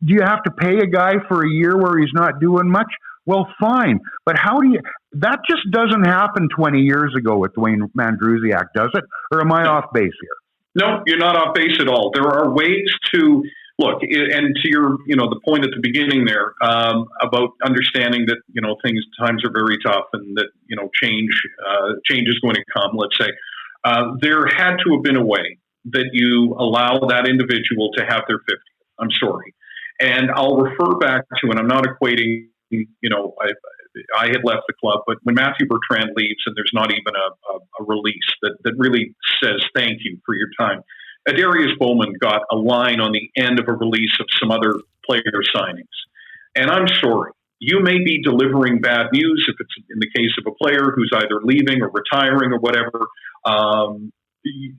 Speaker 4: do you have to pay a guy for a year where he's not doing much? Well, fine. But that just doesn't happen 20 years ago with Dwayne Mandrusiak, does it? Or am I off base here?
Speaker 5: No, you're not off base at all. There are ways to look, and to your, the point at the beginning there about understanding that, times are very tough and that, change is going to come, let's say. There had to have been a way that you allow that individual to have their 50th. I'm sorry. And I'll refer back to, and I'm not equating, I had left the club, but when Matthew Bertrand leaves and there's not even a release that really says thank you for your time, Adarius Bowman got a line on the end of a release of some other player signings. And I'm sorry, you may be delivering bad news if it's in the case of a player who's either leaving or retiring or whatever.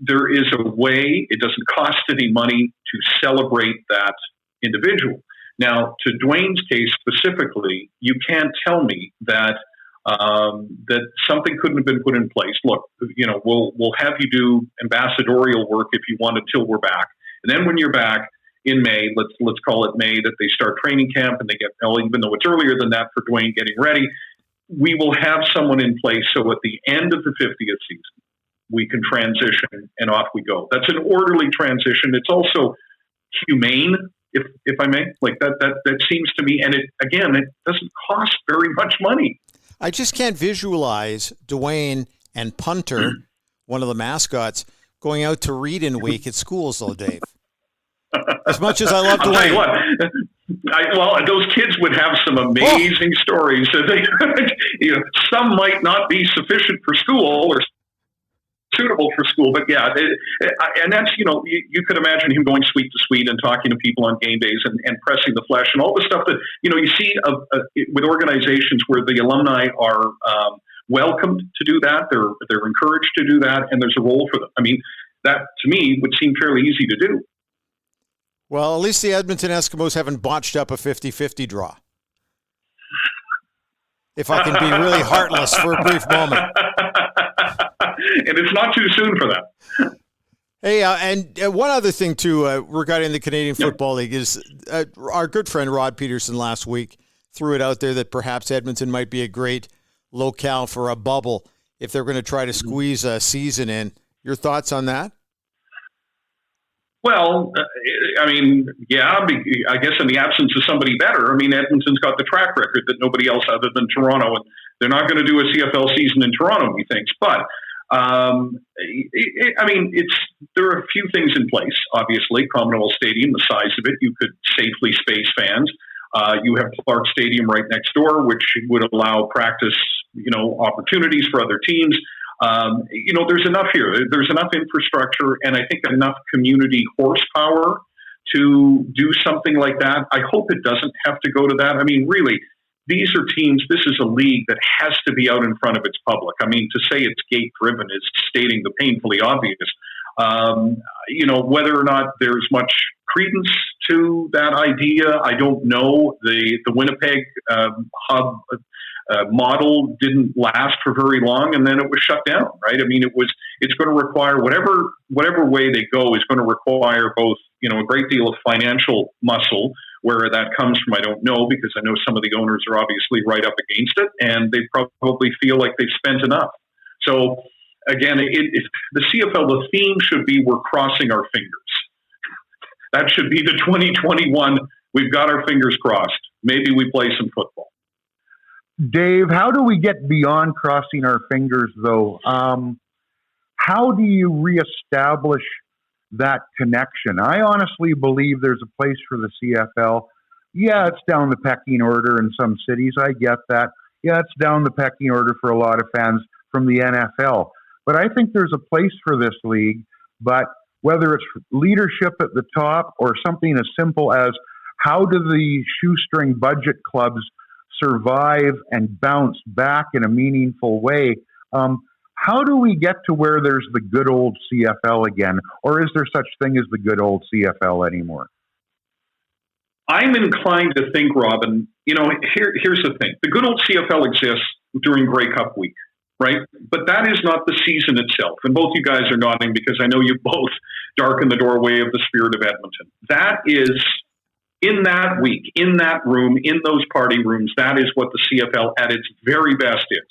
Speaker 5: There is a way, it doesn't cost any money to celebrate that individual. Now, to Dwayne's case specifically, you can't tell me that that something couldn't have been put in place. Look, we'll have you do ambassadorial work if you want until we're back. And then when you're back in May, let's call it May, that they start training camp and they get, even though it's earlier than that for Dwayne getting ready, we will have someone in place. So at the end of the 50th season, we can transition and off we go. That's an orderly transition. It's also humane, if I may. Like that seems to me, and it doesn't cost very much money.
Speaker 3: I just can't visualize Dwayne and Punter, one of the mascots, going out to read-in week at schools, though, Dave. As much as I love Dwayne.
Speaker 5: I'll tell you what, those kids would have some amazing stories. That some might not be sufficient for school, or suitable for school. But yeah, and that's, you could imagine him going suite to suite and talking to people on game days and pressing the flesh and all the stuff that, you see with organizations where the alumni are welcomed to do that. They're encouraged to do that, and there's a role for them. I mean, that to me would seem fairly easy to do.
Speaker 3: Well, at least the Edmonton Eskimos haven't botched up a 50-50 draw. If I can be really heartless for a brief moment.
Speaker 5: And it's not too soon for that.
Speaker 3: Hey, and one other thing, too, regarding the Canadian Football League is our good friend Rod Peterson last week threw it out there that perhaps Edmonton might be a great locale for a bubble if they're going to try to squeeze a season in. Your thoughts on that?
Speaker 5: Well, I mean, yeah, I guess in the absence of somebody better, I mean, Edmonton's got the track record that nobody else other than Toronto, and they're not going to do a CFL season in Toronto, he thinks. But, I mean, there are a few things in place, obviously. Commonwealth Stadium, the size of it, you could safely space fans. You have Clark Stadium right next door, which would allow practice, opportunities for other teams. There's enough here. There's enough infrastructure and I think enough community horsepower to do something like that. I hope it doesn't have to go to that. I mean, really, these are teams. This is a league that has to be out in front of its public. I mean, to say it's gate driven is stating the painfully obvious. Whether or not there's much credence to that idea, I don't know. The Winnipeg hub model didn't last for very long, and then it was shut down. Right? I mean, it's going to require whatever way they go is going to require both a great deal of financial muscle. Where that comes from, I don't know, because I know some of the owners are obviously right up against it, and they probably feel like they've spent enough. So again, if the CFL, the theme should be we're crossing our fingers. That should be the 2021. We've got our fingers crossed. Maybe we play some football.
Speaker 4: Dave, how do we get beyond crossing our fingers, though? How do you reestablish that connection? I honestly believe there's a place for the CFL. Yeah, it's down the pecking order in some cities. I get that. Yeah, it's down the pecking order for a lot of fans from the NFL. But I think there's a place for this league. But whether it's leadership at the top or something as simple as how do the shoestring budget clubs survive and bounce back in a meaningful way, how do we get to where there's the good old CFL again? Or is there such thing as the good old CFL anymore?
Speaker 5: I'm inclined to think, Robin, here's the thing. The good old CFL exists during Grey Cup week, right? But that is not the season itself. And both you guys are nodding because I know you both darken the doorway of the spirit of Edmonton. That is, in that week, in that room, in those party rooms, that is what the CFL at its very best is.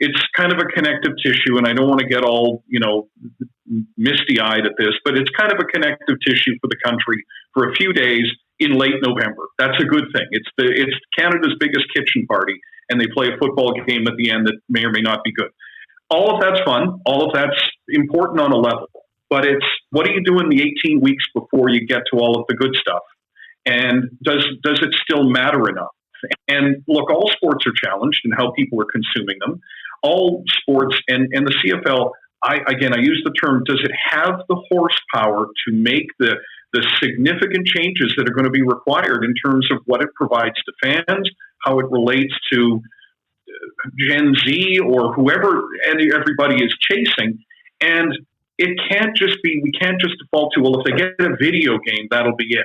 Speaker 5: It's kind of a connective tissue, and I don't want to get all, misty-eyed at this, but it's kind of a connective tissue for the country for a few days in late November. That's a good thing. It's Canada's biggest kitchen party, and they play a football game at the end that may or may not be good. All of that's fun. All of that's important on a level. But it's what do you do in the 18 weeks before you get to all of the good stuff? And does it still matter enough? And look, all sports are challenged in how people are consuming them. All sports and the CFL, I use the term, does it have the horsepower to make the significant changes that are going to be required in terms of what it provides to fans, how it relates to Gen Z or whoever everybody is chasing? And it can't just be, we can't just default to, well, if they get a video game, that'll be it.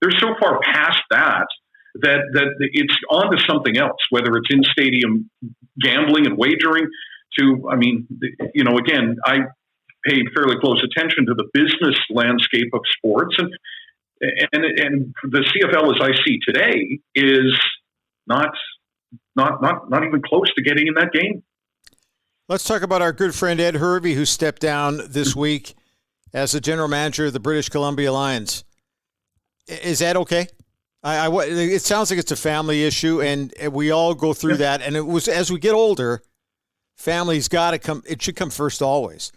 Speaker 5: They're so far past that it's on to something else, whether it's in-stadium gambling and wagering to, again, I pay fairly close attention to the business landscape of sports. And the CFL, as I see today, is not even close to getting in that game.
Speaker 3: Let's talk about our good friend Ed Hervey, who stepped down this week as the general manager of the British Columbia Lions. Is that okay? It sounds like it's a family issue, and we all go through that. And it was as we get older, family's got to come. It should come first always.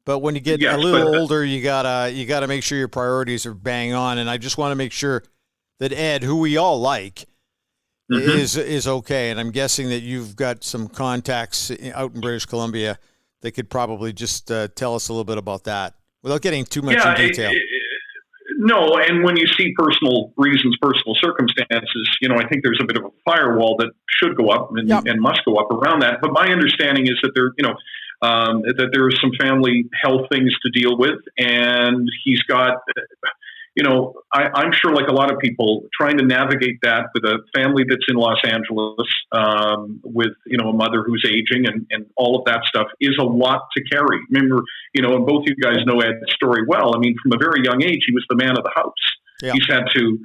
Speaker 3: But when you get a little older, you gotta make sure your priorities are bang on. And I just want to make sure that Ed, who we all like, is okay. And I'm guessing that you've got some contacts out in British Columbia they could probably just tell us a little bit about that without getting too much in detail.
Speaker 5: No, and when you see personal reasons, personal circumstances, I think there's a bit of a firewall that should go up and must go up around that. But my understanding is that that there are some family health things to deal with, and he's got, I'm sure, like a lot of people, trying to navigate that with a family that's in Los Angeles, with a mother who's aging, and all of that stuff is a lot to carry. Remember, and both you guys know Ed's story well. I mean, from a very young age, he was the man of the house. Yeah. He's had to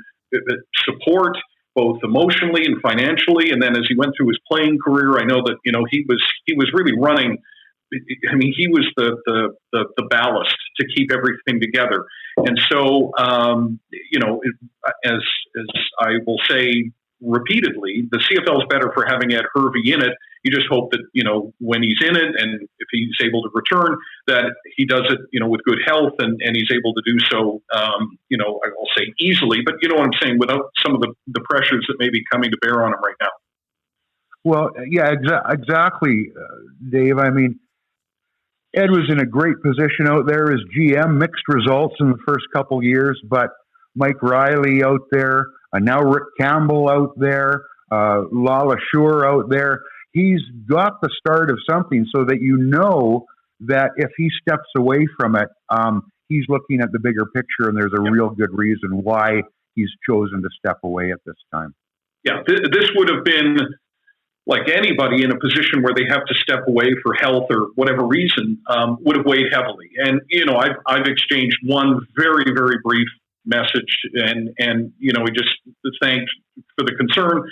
Speaker 5: support both emotionally and financially, and then as he went through his playing career, I know that he was really running. I mean, he was the ballast to keep everything together. And so, as I will say repeatedly, the CFL is better for having Ed Hervey in it. You just hope that, when he's in it and if he's able to return, that he does it, with good health and he's able to do so, I will say easily, but you know what I'm saying, without some of the pressures that may be coming to bear on him right now.
Speaker 4: Well, yeah, exactly, Dave. I mean, Ed was in a great position out there as GM, mixed results in the first couple years, but Mike Riley out there, now Rick Campbell out there, Lala Shore out there. He's got the start of something so that that if he steps away from it, he's looking at the bigger picture, and there's a real good reason why he's chosen to step away at this time.
Speaker 5: Yeah, this would have been, like anybody in a position where they have to step away for health or whatever reason, would have weighed heavily. And, I've exchanged one very, very brief message and he just thanked for the concern,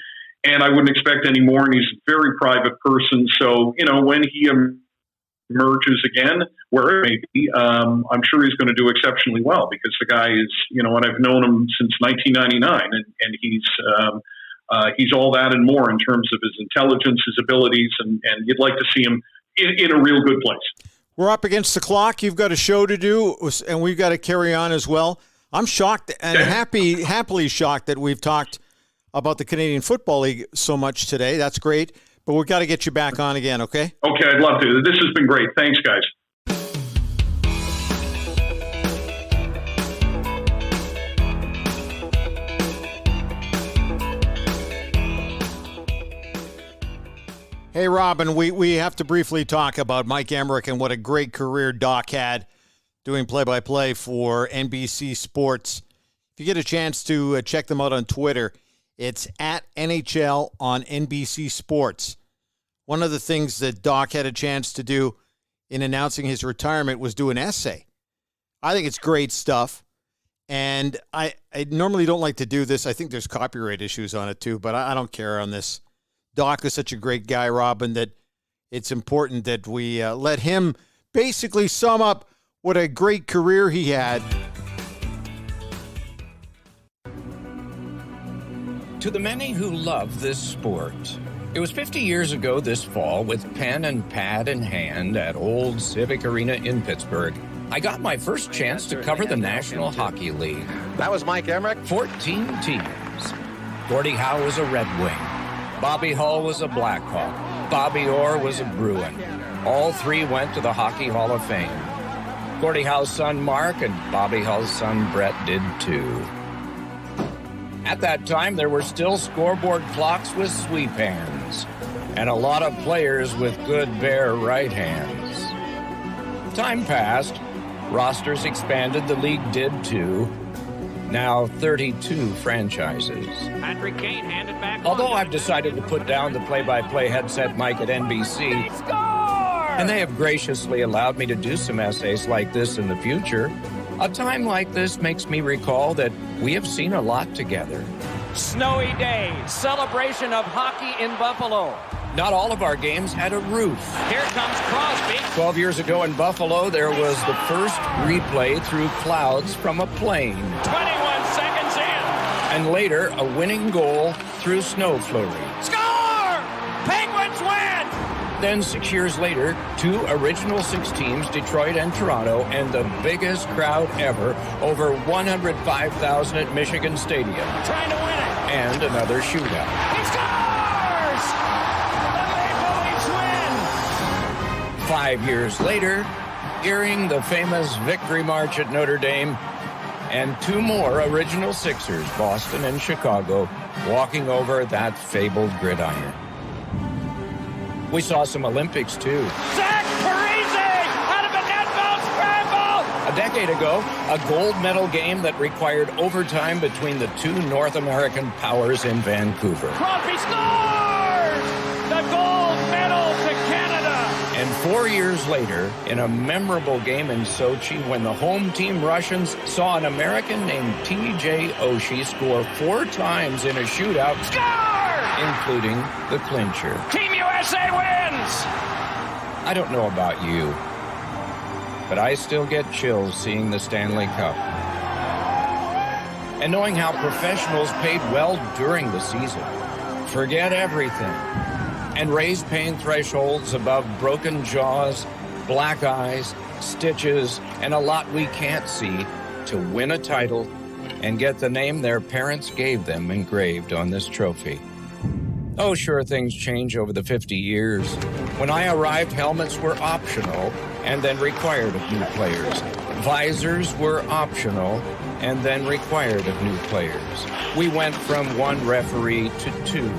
Speaker 5: and I wouldn't expect any more. And he's a very private person. So, when he emerges again, where it may be, I'm sure he's going to do exceptionally well, because the guy is, and I've known him since 1999, and he's all that and more in terms of his intelligence, his abilities, and you'd like to see him in a real good place.
Speaker 3: We're up against the clock. You've got a show to do, and we've got to carry on as well. I'm shocked and happily shocked that we've talked about the Canadian Football League so much today. That's great, but we've got to get you back on again, okay?
Speaker 5: Okay, I'd love to. This has been great. Thanks, guys.
Speaker 3: Hey, Robin, we have to briefly talk about Mike Emrick and what a great career Doc had doing play-by-play for NBC Sports. If you get a chance to check them out on Twitter, it's at NHL on NBC Sports. One of the things that Doc had a chance to do in announcing his retirement was do an essay. I think it's great stuff, and I normally don't like to do this. I think there's copyright issues on it too, but I don't care on this. Doc is such a great guy, Robin, that it's important that we let him basically sum up what a great career he had.
Speaker 6: To the many who love this sport, it was 50 years ago this fall, with pen and pad in hand at Old Civic Arena in Pittsburgh, I got my first chance to cover the National Hockey League.
Speaker 7: That was Mike Emrick.
Speaker 6: 14 teams. Gordie Howe was a Red Wing. Bobby Hull was a Blackhawk. Bobby Orr was a Bruin. All three went to the Hockey Hall of Fame. Gordie Howe's son Mark and Bobby Hull's son Brett did too. At that time, there were still scoreboard clocks with sweep hands, and a lot of players with good bare right hands. Time passed. Rosters expanded. The league did too. Now 32 franchises.
Speaker 8: Patrick Kane handed back.
Speaker 6: Although I've decided to put down the play-by-play headset mic at NBC, and they have graciously allowed me to do some essays like this in the future, a time like this makes me recall that we have seen a lot together.
Speaker 8: Snowy day, celebration of hockey in Buffalo.
Speaker 6: Not all of our games had a roof.
Speaker 8: Here comes Crosby.
Speaker 6: 12 years ago in Buffalo, there was the first replay through clouds from a plane.
Speaker 8: 21 seconds in.
Speaker 6: And later, a winning goal through snow flurry.
Speaker 8: Score! Penguins win!
Speaker 6: Then 6 years later, two original six teams, Detroit and Toronto, and the biggest crowd ever, over 105,000 at Michigan Stadium.
Speaker 8: Trying to win it.
Speaker 6: And another shootout.
Speaker 8: He scores! The Maple Leafs win!
Speaker 6: 5 years later, hearing the famous victory march at Notre Dame, and 2 more original Sixers, Boston and Chicago, walking over that fabled gridiron. We saw some Olympics, too.
Speaker 8: Zach Parise out of a net ball scramble.
Speaker 6: A decade ago, a gold medal game that required overtime between the 2 North American powers in Vancouver.
Speaker 8: Crosby scores the gold medal to Canada.
Speaker 6: And 4 years later, in a memorable game in Sochi, when the home team Russians saw an American named T.J. Oshie score 4 times in a shootout,
Speaker 8: Score!
Speaker 6: including the clincher.
Speaker 8: Team USA wins.
Speaker 6: I don't know about you, but I still get chills seeing the Stanley Cup. And knowing how professionals paid well during the season, forget everything, and raise pain thresholds above broken jaws, black eyes, stitches, and a lot we can't see to win a title and get the name their parents gave them engraved on this trophy. Oh, sure, things change over the 50 years. When I arrived, helmets were optional and then required of new players. Visors were optional and then required of new players. We went from 1 referee to 2.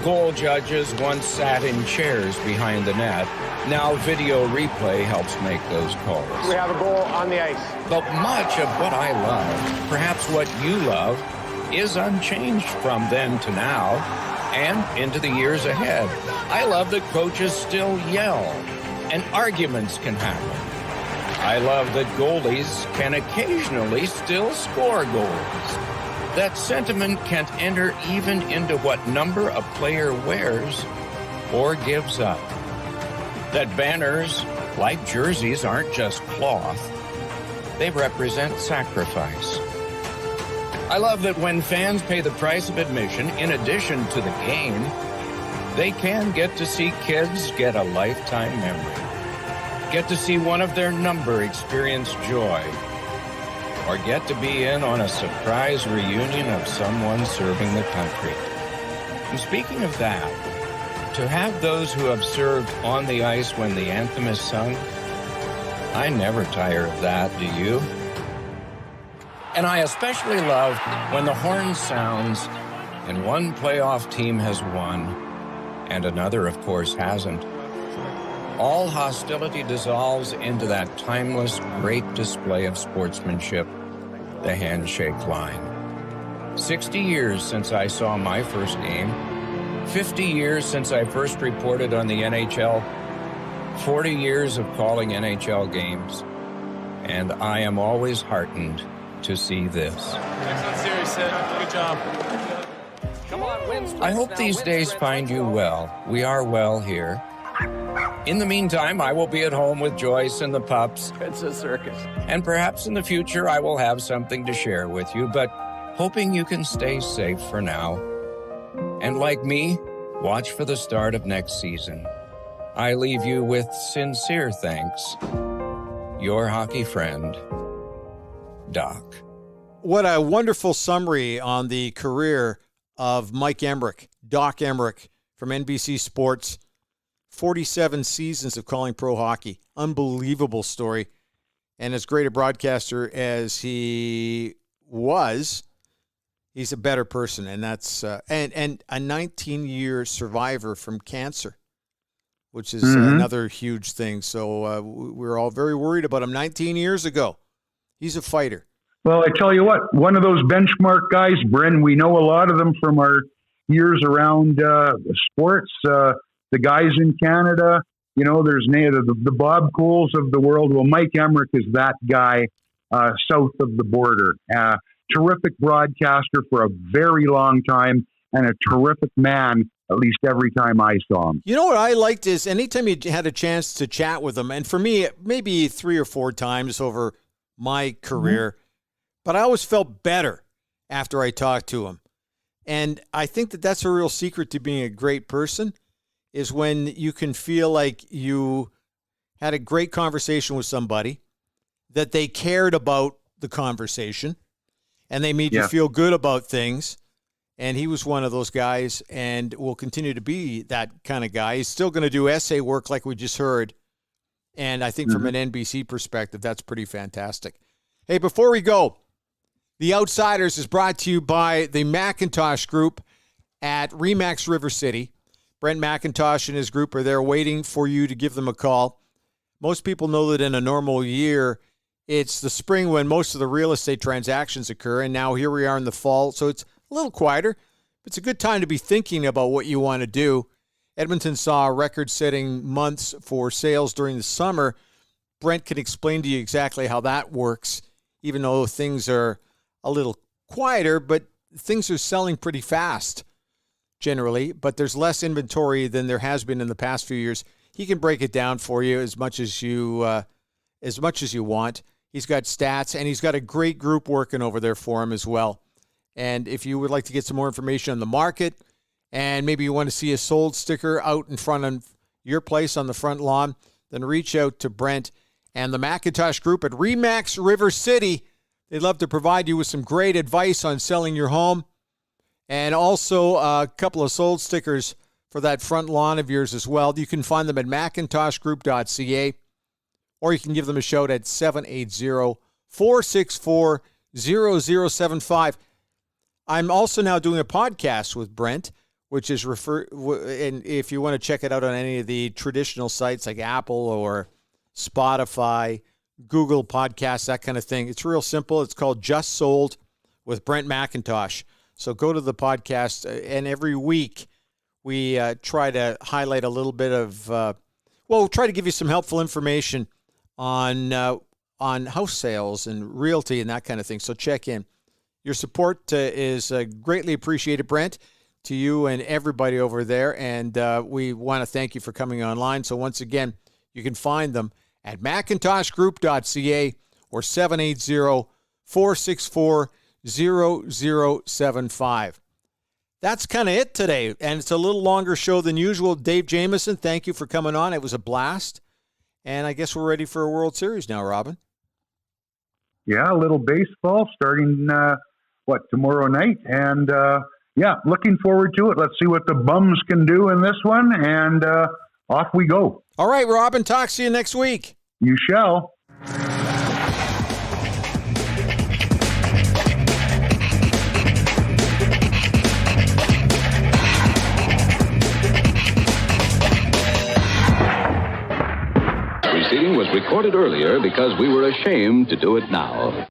Speaker 6: Goal judges once sat in chairs behind the net. Now video replay helps make those calls.
Speaker 7: We have a goal on the ice.
Speaker 6: But much of what I love, perhaps what you love, is unchanged from then to now and into the years ahead. I love that coaches still yell and arguments can happen. I love that goalies can occasionally still score goals. That sentiment can't enter even into what number a player wears or gives up. That banners, like jerseys, aren't just cloth. They represent sacrifice. I love that when fans pay the price of admission, in addition to the game, they can get to see kids get a lifetime memory. Get to see one of their number experience joy. Or get to be in on a surprise reunion of someone serving the country. And speaking of that, to have those who have served on the ice when the anthem is sung, I never tire of that, do you? And I especially love when the horn sounds and one playoff team has won and another, of course, hasn't. All hostility dissolves into that timeless, great display of sportsmanship, the handshake line. 60 years since I saw my first game, 50 years since I first reported on the NHL, 40 years of calling NHL games, and I am always heartened to see this.
Speaker 7: Excellent series, Sid. Good job.
Speaker 8: Come on, wins.
Speaker 6: I hope these days find you well. We are well here. In the meantime, I will be at home with Joyce and the pups.
Speaker 8: It's a circus.
Speaker 6: And perhaps in the future I will have something to share with you, but hoping you can stay safe for now. And like me, watch for the start of next season. I leave you with sincere thanks. Your hockey friend, Doc.
Speaker 3: What a wonderful summary on the career of Mike Emrick, Doc Emrick from NBC Sports. 47 seasons of calling pro hockey. Unbelievable story. And as great a broadcaster as he was, he's a better person. And that's and a 19-year survivor from cancer, which is another huge thing. So we're all very worried about him. 19 years ago, he's a fighter.
Speaker 4: Well, I tell you what, one of those benchmark guys, Bryn, we know a lot of them from our years around sports. The guys in Canada, you know, there's the Bob Cools of the world. Well, Mike Emrick is that guy south of the border. Terrific broadcaster for a very long time and a terrific man, at least every time I saw him.
Speaker 3: You know what I liked is anytime you had a chance to chat with him, and for me, maybe 3 or 4 times over my career, but I always felt better after I talked to him. And I think that that's a real secret to being a great person, is when you can feel like you had a great conversation with somebody, that they cared about the conversation, and they made you feel good about things. And he was one of those guys and will continue to be that kind of guy. He's still going to do essay work like we just heard And I think from an NBC perspective, that's pretty fantastic. Hey, before we go, The Outsiders is brought to you by the McIntosh Group at RE/MAX River City. Brent McIntosh and his group are there waiting for you to give them a call. Most people know that in a normal year, it's the spring when most of the real estate transactions occur, and now here we are in the fall, so it's a little quieter. It's a good time to be thinking about what you want to do. Edmonton saw record-setting months for sales during the summer. Brent can explain to you exactly how that works, even though things are a little quieter, but things are selling pretty fast generally, but there's less inventory than there has been in the past few years. He can break it down for you as much as you want. He's got stats, and he's got a great group working over there for him as well. And if you would like to get some more information on the market, and maybe you want to see a sold sticker out in front of your place on the front lawn, then reach out to Brent and the McIntosh Group at RE/MAX River City. They'd love to provide you with some great advice on selling your home, and also a couple of sold stickers for that front lawn of yours as well. You can find them at macintoshgroup.ca, or you can give them a shout at 780-464-0075. I'm also now doing a podcast with Brent, which is and if you want to check it out on any of the traditional sites like Apple or Spotify, Google Podcasts, that kind of thing. It's real simple. It's called Just Sold with Brent McIntosh. So go to the podcast, and every week we try to highlight a little bit of, we'll try to give you some helpful information on house sales and realty and that kind of thing. So check in. Your support is greatly appreciated, Brent, to you and everybody over there. And we want to thank you for coming online. So once again, you can find them at macintoshgroup.ca or 780-464-0075. That's kind of it today. And it's a little longer show than usual. Dave Jamieson, thank you for coming on. It was a blast. And I guess we're ready for a World Series now, Robin.
Speaker 4: Yeah, a little baseball starting, tomorrow night. And, looking forward to it. Let's see what the Bums can do in this one. And off we go.
Speaker 3: All right, Robin, talk to you next week.
Speaker 4: You shall.
Speaker 9: Proceeding was recorded earlier because we were ashamed to do it now.